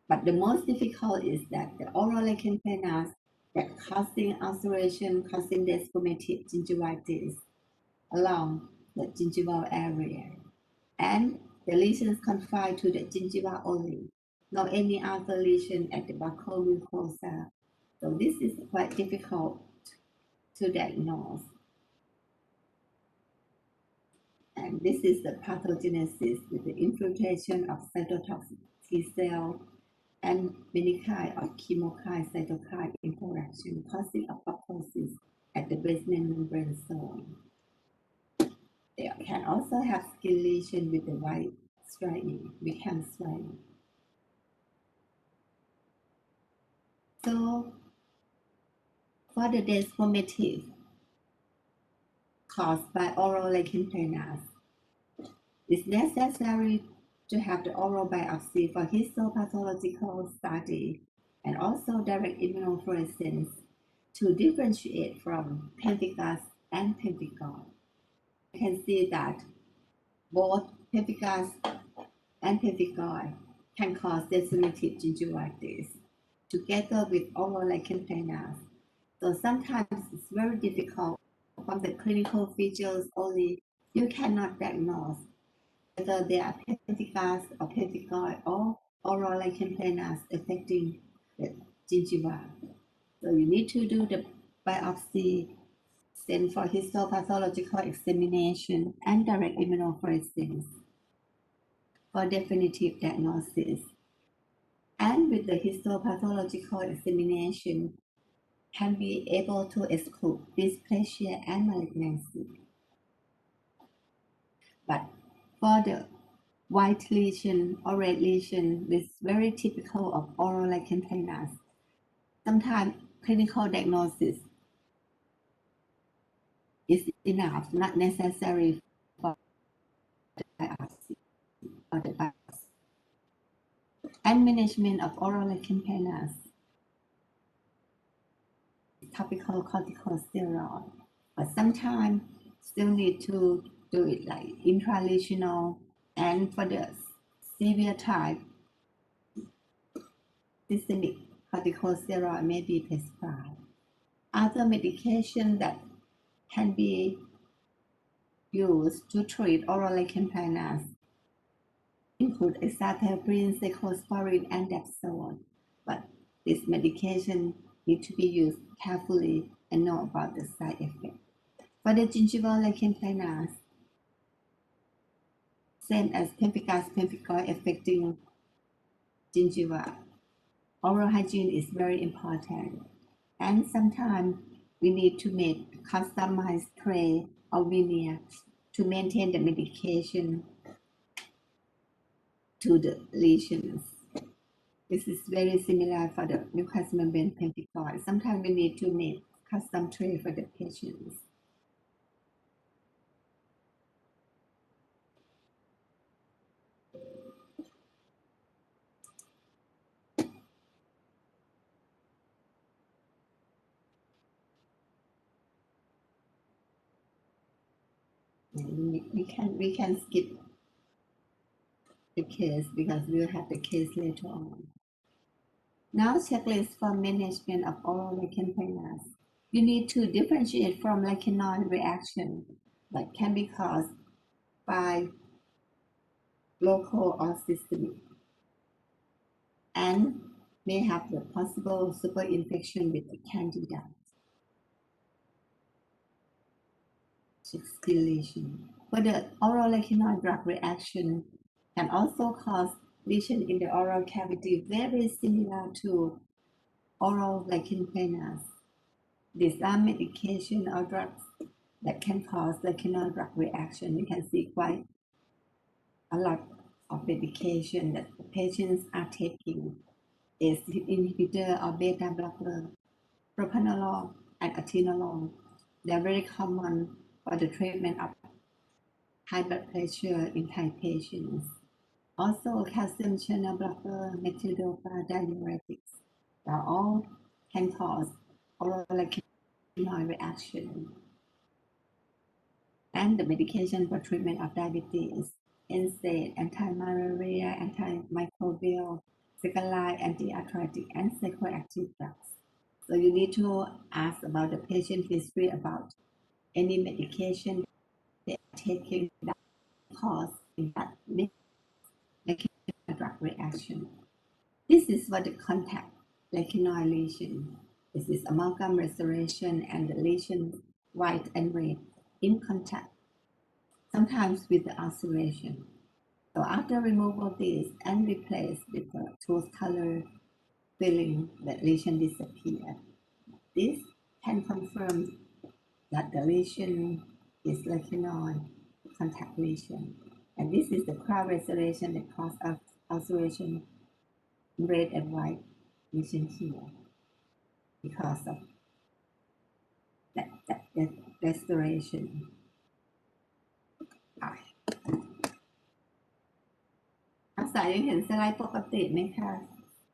But the most difficult is that the oral lichen planus that causing ulceration, causing desquamative gingivitis along the gingival area. And the lesions confined to the gingiva only, not any other lesion at the buccal mucosa. So this is quite difficult to diagnose. And this is the pathogenesis with the infiltration of cytotoxic T cell and many kinds of chemokine cytokine interaction causing apoptosis at the basement membrane zone. They can also have skin lesion with the white striae, become striae. So for the desquamative caused by oral lichen planus, it's necessary to have the oral biopsy for histopathological study and also direct immunofluorescence to differentiate from pemphigus and pemphigoid. You can see that both pemphigus and pemphigoid can cause definitive gingivitis together with oral lichen planus. So sometimes it's very difficult from the clinical features only. You cannot diagnose whether they are pemphigus or pemphigoid or oral lichen planus affecting the gingiva. So you need to do the biopsy, send for histopathological examination and direct immunofluorescence for definitive diagnosis. And with the histopathological examination, can be able to exclude dysplasia and malignancy. But for the white lesion or red lesion, this is very typical of oral lichen planus. Sometimes clinical diagnosis is enough, not necessary for the biopsy or the biopsy. And management of oral lichen planus, topical corticosteroid, but sometimes still need to do it like intralesional, and for the severe type, systemic corticosteroid may be prescribed. Other medication that can be used to treat oral lichen planus include azathioprine, cyclosporine, and dapsone, but this medication need to be used carefully and know about the side effect. For the gingival lichen planus, same as pemphigus pemphigoid affecting gingiva, oral hygiene is very important. And sometimes we need to make customized tray or veneer to maintain the medication to the lesions. This is very similar for the mucous membrane pemphigoid. Sometimes we need to make custom tray for the patients. We can skip the case because we'll have the case later on. Now checklist for management of oral lichen planus. You need to differentiate from lichenoid reaction that can be caused by local or systemic and may have the possible superinfection with the candida. Lesion. But the oral lichenoid drug reaction can also cause lesion in the oral cavity very similar to oral lichen planus. These are medication or drugs that can cause lichenoid drug reaction. You can see quite a lot of medication that the patients are taking. ACE inhibitor or beta blocker, propranolol and atenolol. They are very common for the treatment of high blood pressure in Thai patients. Also, calcium channel blocker, methyl-dopa diuretics, they all can cause oral lichenoid reaction. And the medication for treatment of diabetes, NSAID, anti-malaria, antimicrobial, second-line anti-arthritic, and psychoactive drugs. So you need to ask about the patient history about any medication they are taking that cause that drug reaction. This is what the contact lichenoid lesion. This is amalgam restoration and the lesion white and red in contact, sometimes with the ulceration. So after removal of this and replace with the tooth color filling, the lesion disappear. This can confirm that the lesion is lichenoid contact lesion. And this is the crown restoration that causes ulceration, red and white lesion here because of that restoration. นักศึกษายังเห็นสไลด์ปกติไหมคะ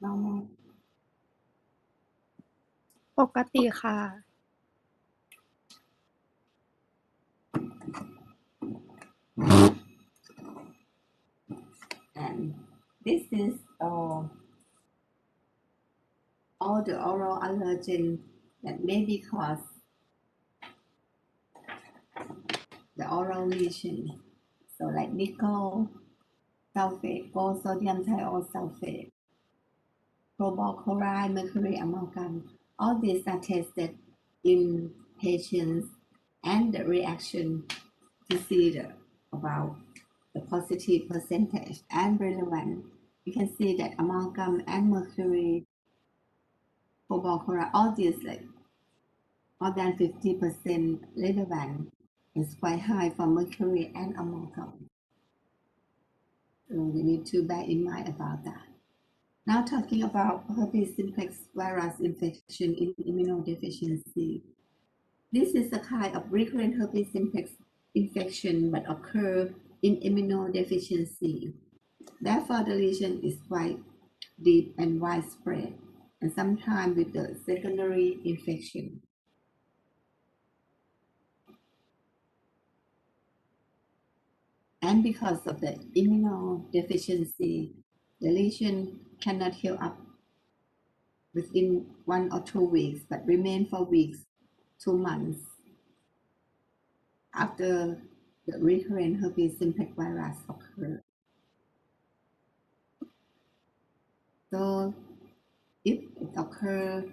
น้อง ปกติค่ะ And this is all the oral allergen that may be cause the oral lesion. So like nickel sulfate, gold sodium thiosulfate, cobalt chloride, mercury amalgam. All these are tested in patients and the reaction to see about the positive percentage and relevant. You can see that amalgam and mercury, cobalt chloride, all these like more than 50% relevant is quite high for mercury and amalgam. So we need to bear in mind about that. Now talking about herpes simplex virus infection in immunodeficiency. This is a kind of recurrent herpes simplex infection but occur in immunodeficiency. Therefore, the lesion is quite deep and widespread, and sometimes with the secondary infection. And because of the immunodeficiency, the lesion cannot heal up within 1 or 2 weeks, but remain for weeks, 2 months after the recurrent herpes simplex virus occurred. So if it occurs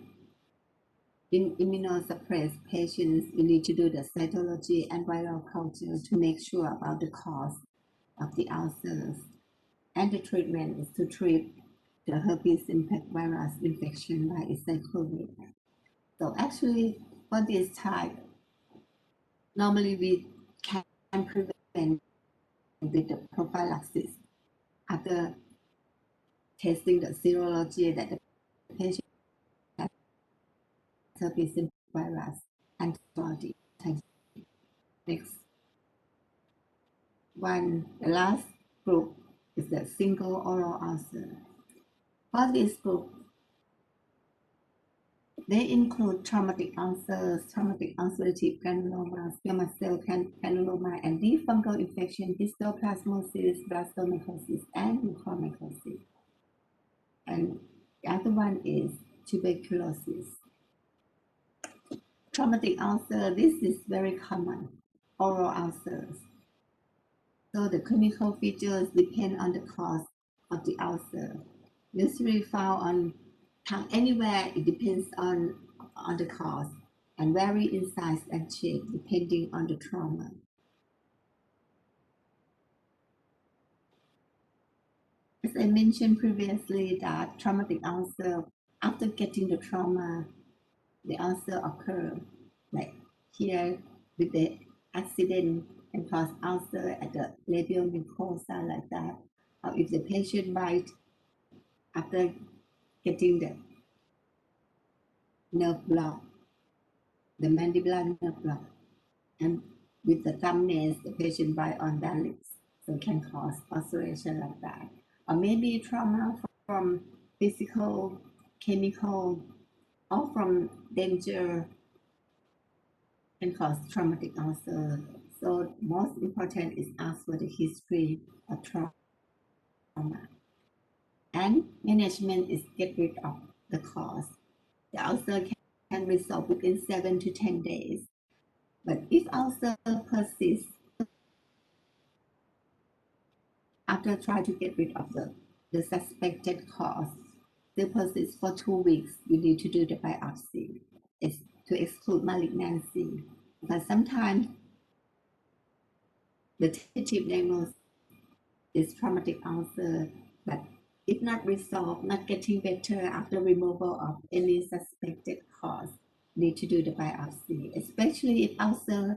in immunosuppressed patients, we need to do the cytology and viral culture to make sure about the cause of the ulcers. And the treatment is to treat the herpes simplex virus infection by acyclovir. So actually, for this type, normally we can prevent with the prophylaxis after testing the serology that the patient has herpes simplex virus antibody. Next one, the last group is the single oral ulcer. For this group, they include traumatic ulcers, traumatic ulcerative granuloma, squamous cell granuloma, and deep fungal infection, histoplasmosis, blastomycosis, and mucormycosis. And the other one is tuberculosis. Traumatic ulcer, this is very common, oral ulcers. So the clinical features depend on the cause of the ulcer. Usually found on tongue anywhere, it depends on the cause and vary in size and shape depending on the trauma. As I mentioned previously, that traumatic ulcer, after getting the trauma, the ulcer occur, like here with the accident and cause ulcer at the labial mucosa like that. Or if the patient bite after getting the nerve block, the mandibular nerve block, and with the thumbnails, the patient bite on their lips, so it can cause ulceration like that. Or maybe trauma from physical, chemical, or from danger can cause traumatic ulcer. So most important is ask for the history of trauma. And management is get rid of the cause. The ulcer can resolve within 7 to 10 days. But if ulcer persists after trying to get rid of the suspected cause, still persists for 2 weeks, you need to do the biopsy. It's to exclude malignancy. But sometimes the tentative diagnosis is traumatic ulcer, but if not resolved, not getting better after removal of any suspected cause, need to do the biopsy, especially if ulcer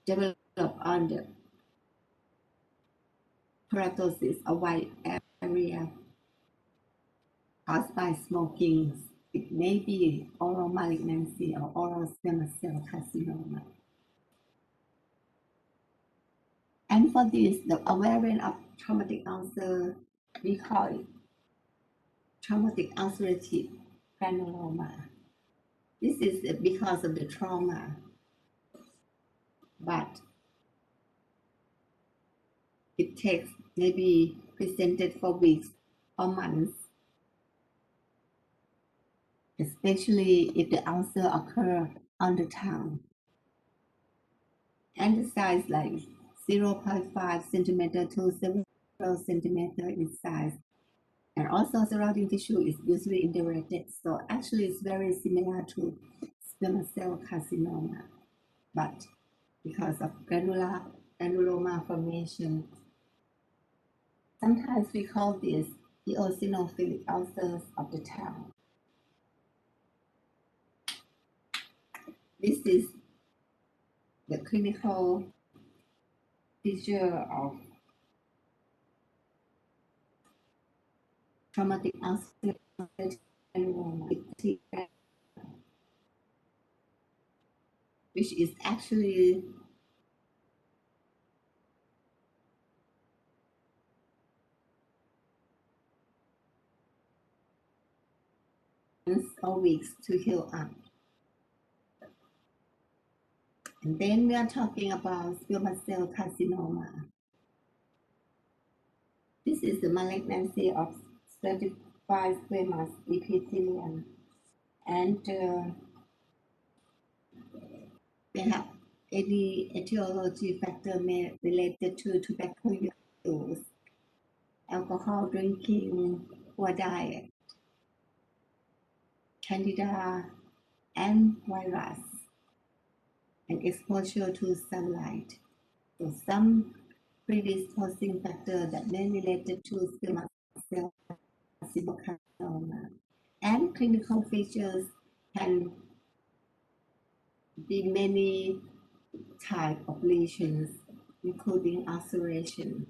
develop on the keratosis, a white area caused by smoking. It may be oral malignancy or oral squamous cell carcinoma. And for this, the variant of traumatic ulcer, we call it traumatic ulcerative granuloma. This is because of the trauma, but it takes maybe presented for weeks or months, especially if the ulcer occur on the tongue. And the size like 0.5 centimeter to several centimeter in size. And also surrounding tissue is usually indurated. So actually it's very similar to squamous cell carcinoma. But because of granuloma formation, sometimes we call this eosinophilic ulcers of the tongue. This is the clinical feature of traumatic ulcer granuloma, which is actually months or weeks to heal up. And then we are talking about squamous cell carcinoma. This is the malignancy of stratified squamous epithelium, and they have any etiology factor may related to tobacco use, alcohol drinking, poor diet, candida, and virus, and exposure to sunlight. So some predisposing factor that may related to squamous cell carcinoma. And clinical features can be many type of lesions, including ulceration,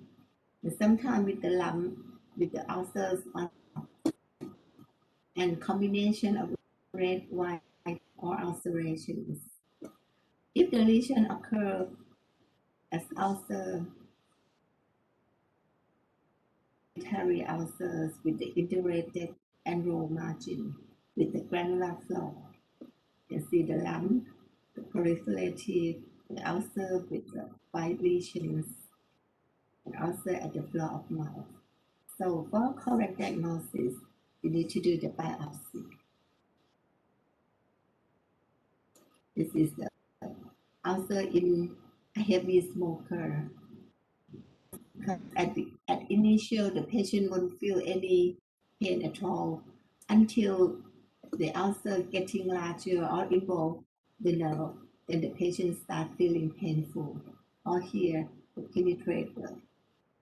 and sometimes with the lump, with the ulcers on, and combination of red, white, or ulcerations. If the lesion occur as ulcer, hereditary ulcers with the indurated annual margin with the granular flow, you see the lump, the proliferative, the ulcer with the white lesions, and ulcer at the floor of mouth. So for correct diagnosis, you need to do the biopsy. This is the ulcer in a heavy smoker. At initial, the patient won't feel any pain at all until the ulcer getting larger or involve the nerve. Then the patient start feeling painful. Or here, to penetrate the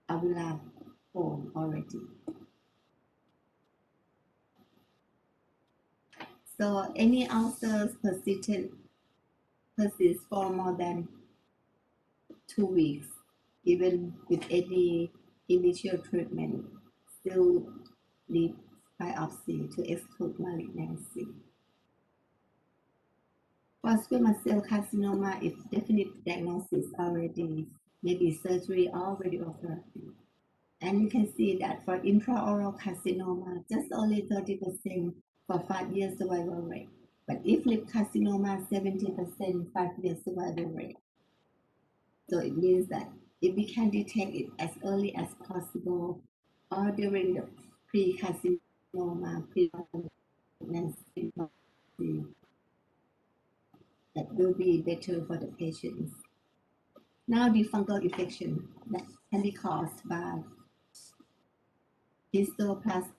alveolar bone already. So any ulcers persist for more than 2 weeks, even with any initial treatment, still need biopsy to exclude malignancy. For squamous cell carcinoma, if definite diagnosis already, maybe surgery or radiotherapy. And you can see that for intraoral carcinoma, just only 30% for 5-year survival rate. But if lip carcinoma, 70% 5-year survival rate. So it means that if we can detect it as early as possible or during the pre-carcinoma, pre-pregnancy, that will be better for the patients. Now the fungal infection that can be caused by histoplasma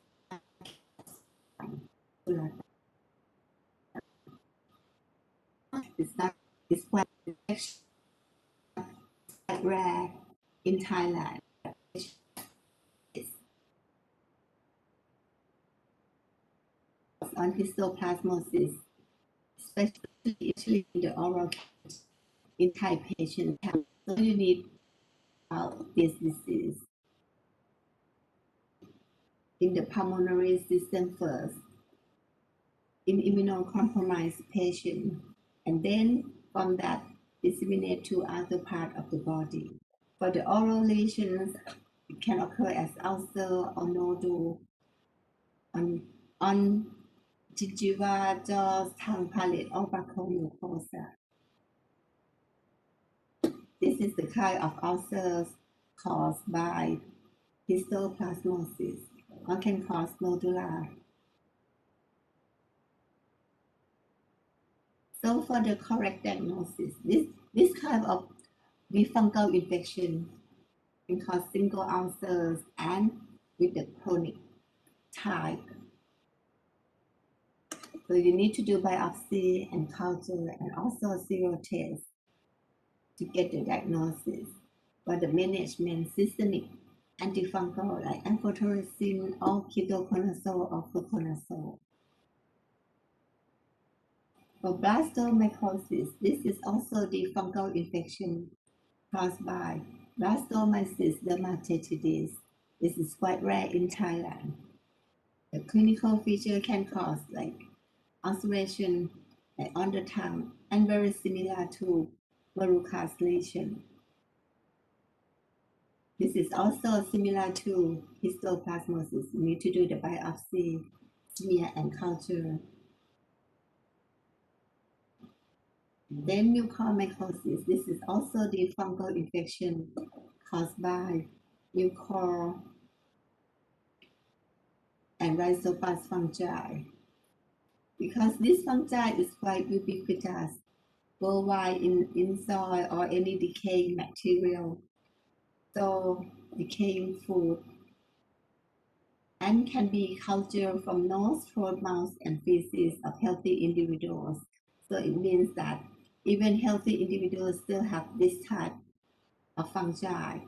is quite rare in Thailand. On histoplasmosis, especially in the oral in Thai patients. So you need this disease in the pulmonary system first, in immunocompromised patient, and then from that disseminate to other part of the body. For the oral lesions, it can occur as ulcer or nodule on gingiva, jaws, tongue, palate, or buccal mucosa. This is the kind of ulcers caused by histoplasmosis or can cause nodular. So for the correct diagnosis, this kind of fungal infection can cause single ulcers and with the chronic type. So you need to do biopsy and culture and also serial test to get the diagnosis. For the management, systemic antifungal like amphotericin or ketoconazole or fluconazole. For blastomycosis, this is also the fungal infection caused by blastomyces dermatitis. This is quite rare in Thailand. The clinical feature can cause like ulceration like on the tongue and very similar to verrucous lesion. This is also similar to histoplasmosis. You need to do the biopsy, smear, and culture. Then mucormycosis. This is also the fungal infection caused by mucor and rhizopus fungi. Because this fungi is quite ubiquitous worldwide in soil or any decaying material, so decaying food, and can be cultured from nose, throat, mouth, and feces of healthy individuals. So it means that even healthy individuals still have this type of fungi.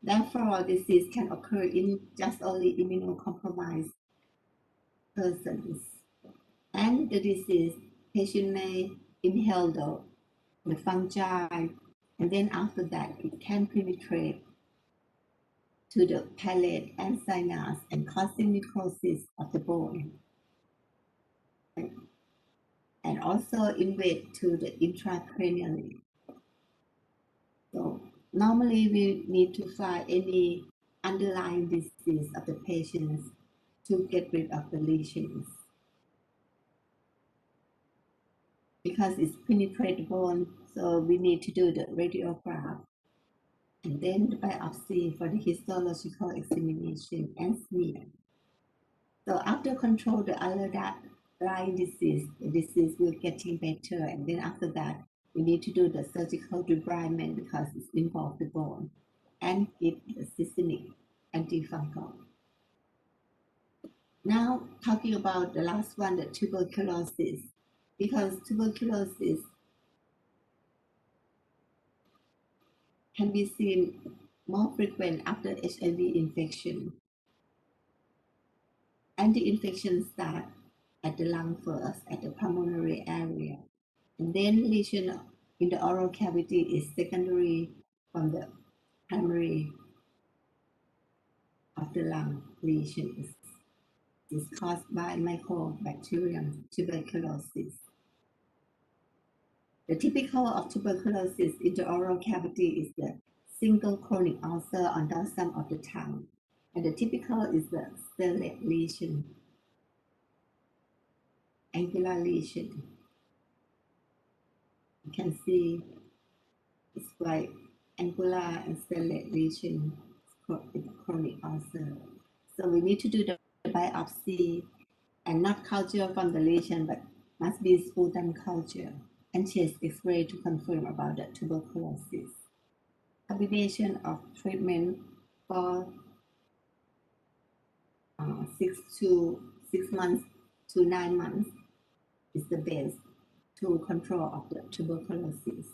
Therefore, disease can occur in just only immunocompromised persons. And the disease, patient may inhale the fungi, and then after that, it can penetrate to the palate and sinus and causing necrosis of the bone. And also invade to the intracranially. So normally we need to find any underlying disease of the patients to get rid of the lesions. Because it's penetrate bone, so we need to do the radiograph and then the biopsy for the histological examination and smear. So after control the underlying disease, the disease will getting better, and then after that, we need to do the surgical debridement because it involves the bone and give the systemic antifungal. Now talking about the last one, the tuberculosis, because tuberculosis can be seen more frequent after HIV infection. And the infection starts at the lung first, at the pulmonary area. And then lesion in the oral cavity is secondary from the primary of the lung lesions. Is caused by Mycobacterium tuberculosis. The typical of tuberculosis in the oral cavity is the single chronic ulcer on dorsum of the tongue, and the typical is the stellate lesion, angular lesion. You can see it's like angular and stellate lesion, chronic ulcer. So we need to do the biopsy and not culture from the lesion, but must be sputum culture and chest X-ray to confirm about the tuberculosis. Combination of treatment for 6 months to 9 months is the best to control of the tuberculosis.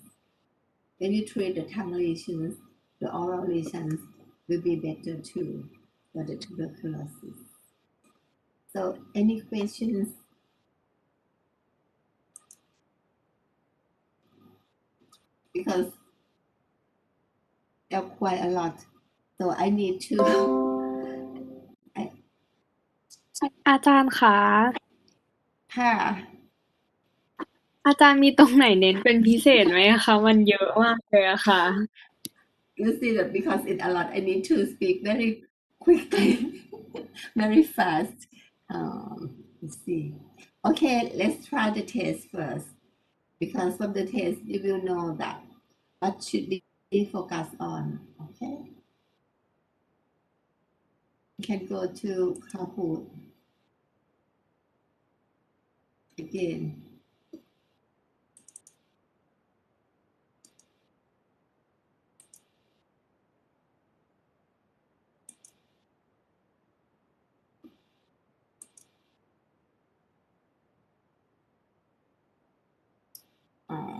When you treat the tongue lesions, the oral lesions will be better too for the tuberculosis. So any questions? Because there are quite a lot, so I need to อาจารย์คะ ค่ะ อาจารย์มีตรงไหนเน้นเป็นพิเศษไหมคะ มันเยอะมากเลยอะค่ะ You see that because it's a lot, I need to speak very quickly, very fast. Let's see. Okay, let's try the test first. Because from the test, you will know that what should we focus on. Okay, you can go to Kahoot again. Uh,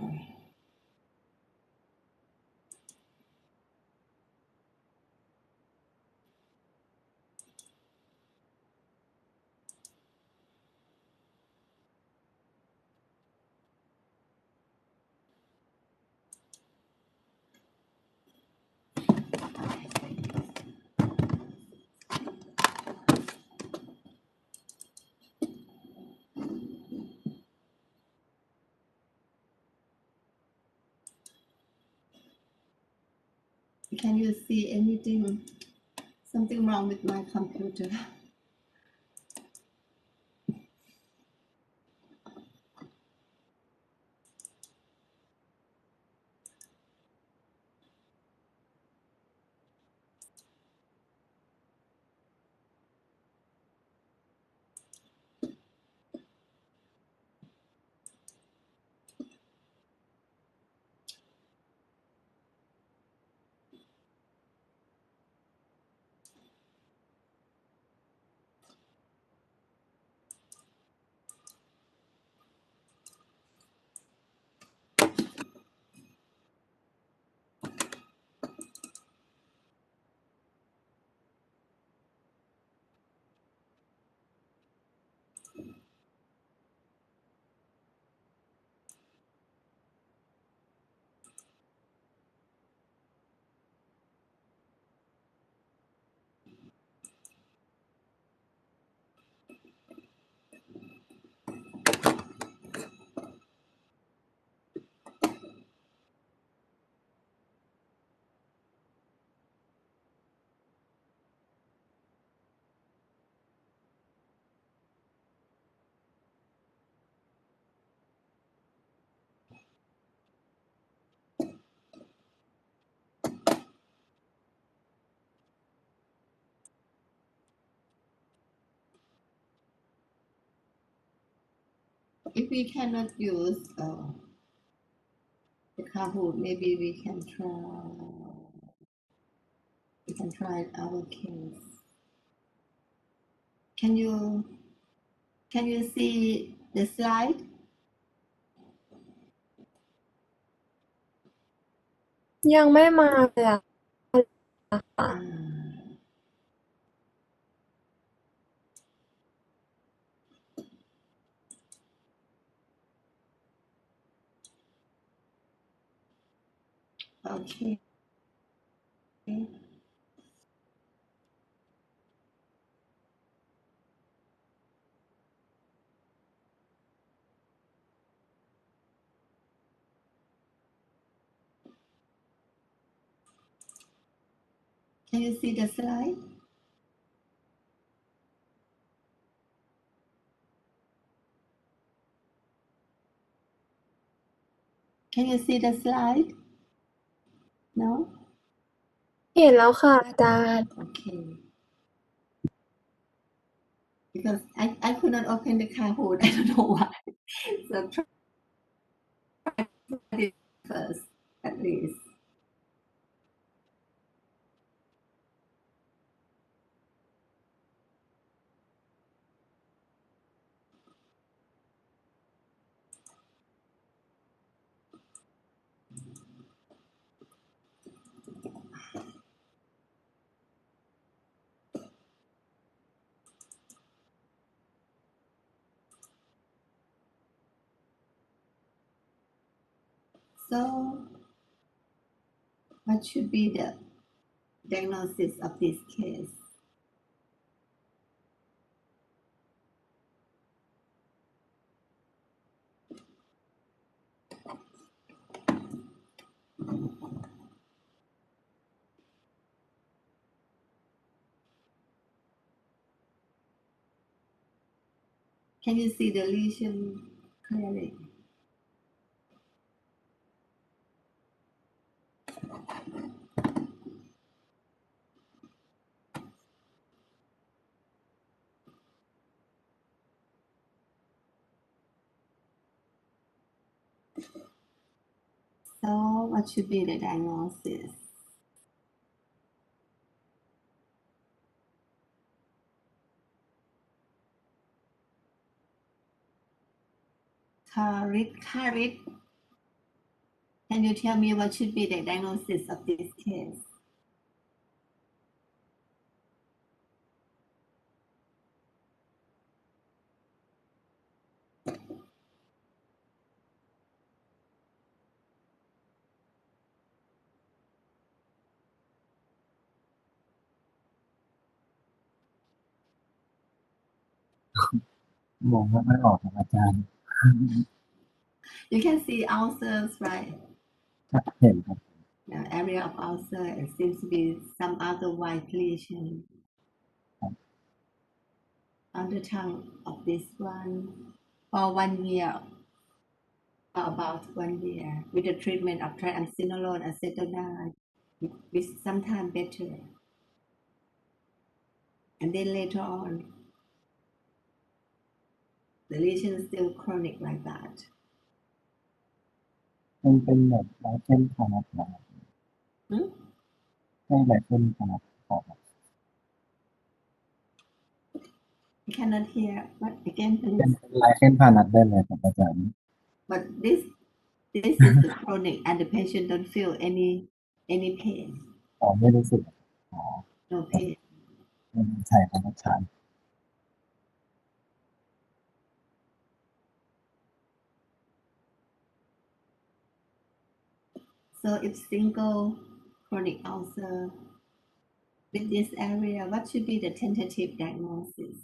can you see anything? Something wrong with my computer? If we cannot use the Kahoot, maybe we can try our case. Can you see the slide? ยังไม่มาเลยอะ Okay. Can you see the slide? Can you see the slide? No? เห็นแล้วค่ะอาจารย์ Okay. Because I could not open the Kahoot. I don't know why. So try it first, at least. So, what should be the diagnosis of this case? Can you see the lesion clearly? So what should be the diagnosis? Karit, can you tell me what should be the diagnosis of this case?มองไม่ค่อยออกครับอาจารย์ You can see ulcers, right? เห็นครับ The area of ulcer, it seems to be some other white lesion on the tongue of this one for 1 year, for about 1 year, with the treatment of triamcinolone acetonide, which sometimes better. And then later on, the lesion is still chronic like that. มันเป็นแบบลายเส้นขนาดไหน Hmm? ใช่ลายเส้นขนาดออก You cannot hear. What again, เป็น please? ลายเส้นผ่านัดได้เลยครับอาจารย์ But this is the chronic, and the patient don't feel any pain, อ๋อไม่รู้สึกอ๋อ no pain. ไม่ใช่ครับอาจารย์ So if single chronic ulcer with this area, what should be the tentative diagnosis?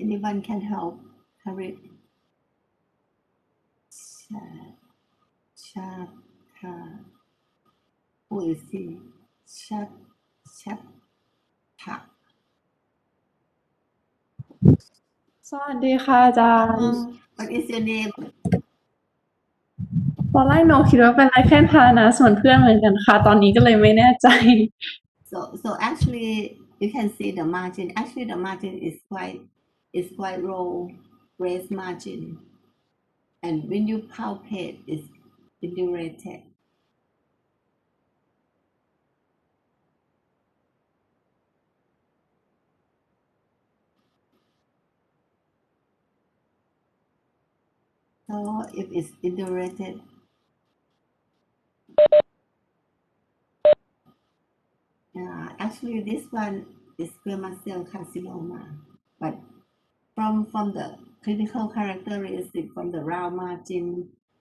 Anyone can help? Harit? Chat. Who is he? Chat. สวัสดีค่ะอาจารย์ What is your name? ตอนแรกน้องคิดว่าเป็นไรแค่ทานะส่วนเพื่อนเหมือนกันค่ะ ตอนนี้ก็เลยไม่แน่ใจ So actually, you can see the margin. Actually, the margin is quite low, raised margin, and when you palpate, it's indurated. So if it's indurated, actually this one is squamous cell carcinoma, but from the clinical characteristic, from the round margin,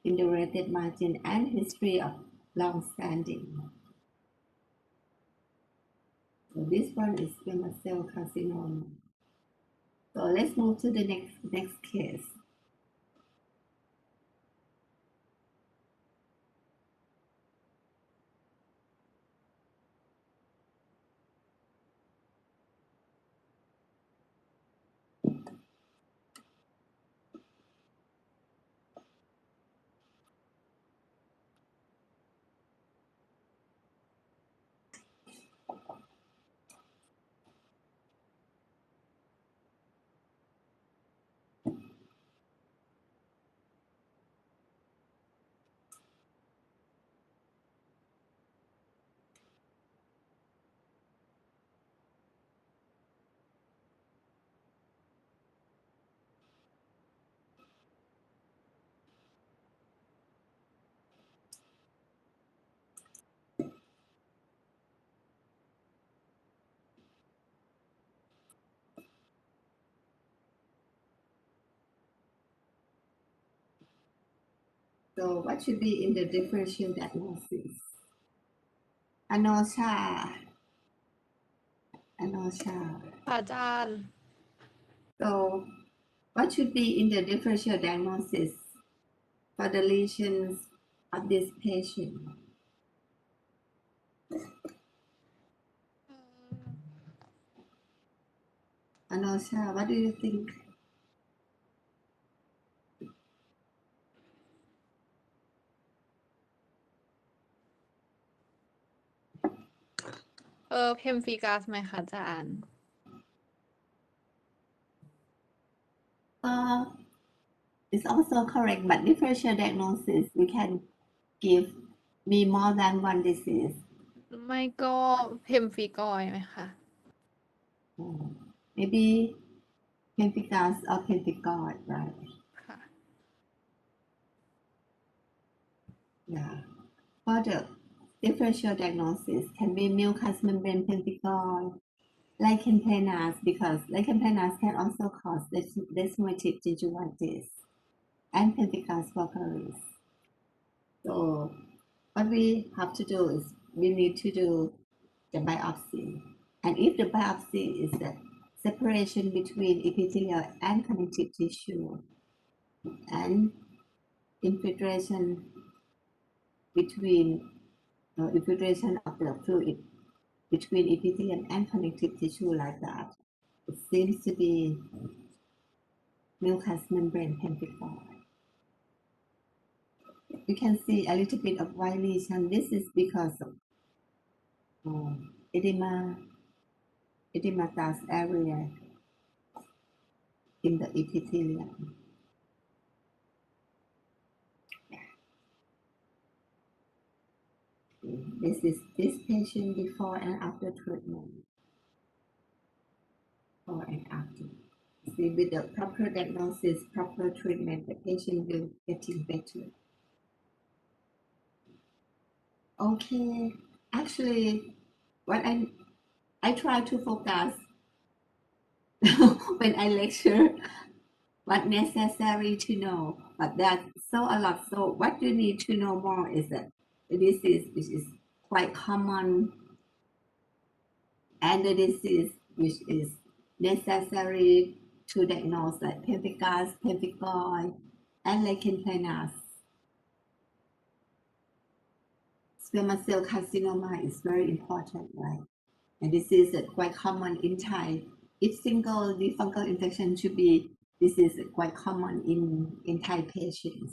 indurated margin, and history of long-standing. So this one is squamous cell carcinoma. So let's move to the next case. So what should be in the differential diagnosis? Anosha. อาจารย์ So what should be in the differential diagnosis for the lesions of this patient? Anosha, what do you think?เพมฟิกัสไหมคะอาจารย์ It's also correct, but differential diagnosis we can give be more than one disease. ไม่ก็เพมฟิกอยไหมคะ Maybe pemphigus or pemphigoid, right? ค่ะ Yeah. For the differential diagnosis can be mucous membrane pemphigoid, lichen planus, because lichen planus can also cause desmotic gingivitis and pemphigus vulgaris. So what we have to do is we need to do the biopsy. And if the biopsy is the separation between epithelial and connective tissue and infiltration between infiltration of the fluid between epithelium and connective tissue like that, it seems to be mucous membrane pemphigoid. You can see a little bit of white lesion. This is because of edematous area in the epithelium. This is this patient before and after treatment. Before and after. See, with the proper diagnosis, proper treatment, the patient will getting better. Okay, actually, what I try to focus when I lecture what necessary to know, but that's so a lot. So what you need to know more is that the disease which is quite common and the disease which is necessary to diagnose like pemphigus, pemphigoid, and lichen planus. Squamous cell carcinoma is very important, right? And this is quite common in Thai. If single fungal infection should be, this is quite common in Thai patients.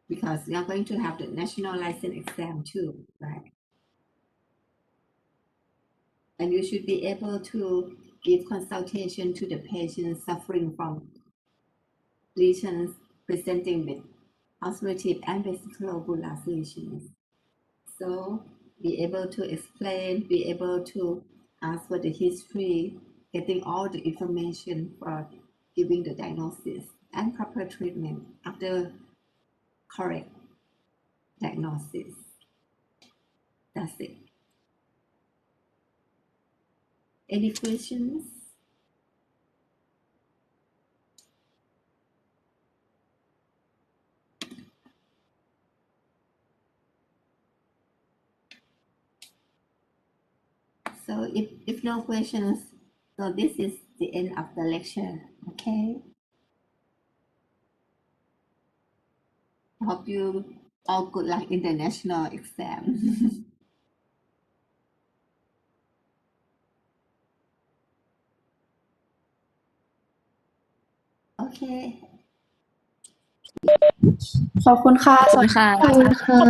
Because we are going to have the national license exam too, right? And you should be able to give consultation to the patients suffering from lesions presenting with ulcerative and vesiculobular lesions. So be able to explain, be able to ask for the history, getting all the information for giving the diagnosis and proper treatment after correct diagnosis. That's it. Any questions? So if no questions, so this is the end of the lecture. Okay. Hope you all good luck in the national exam. Okay. ขอบคุณค่ะ ขอบคุณค่ะ ขอบคุณค่ะ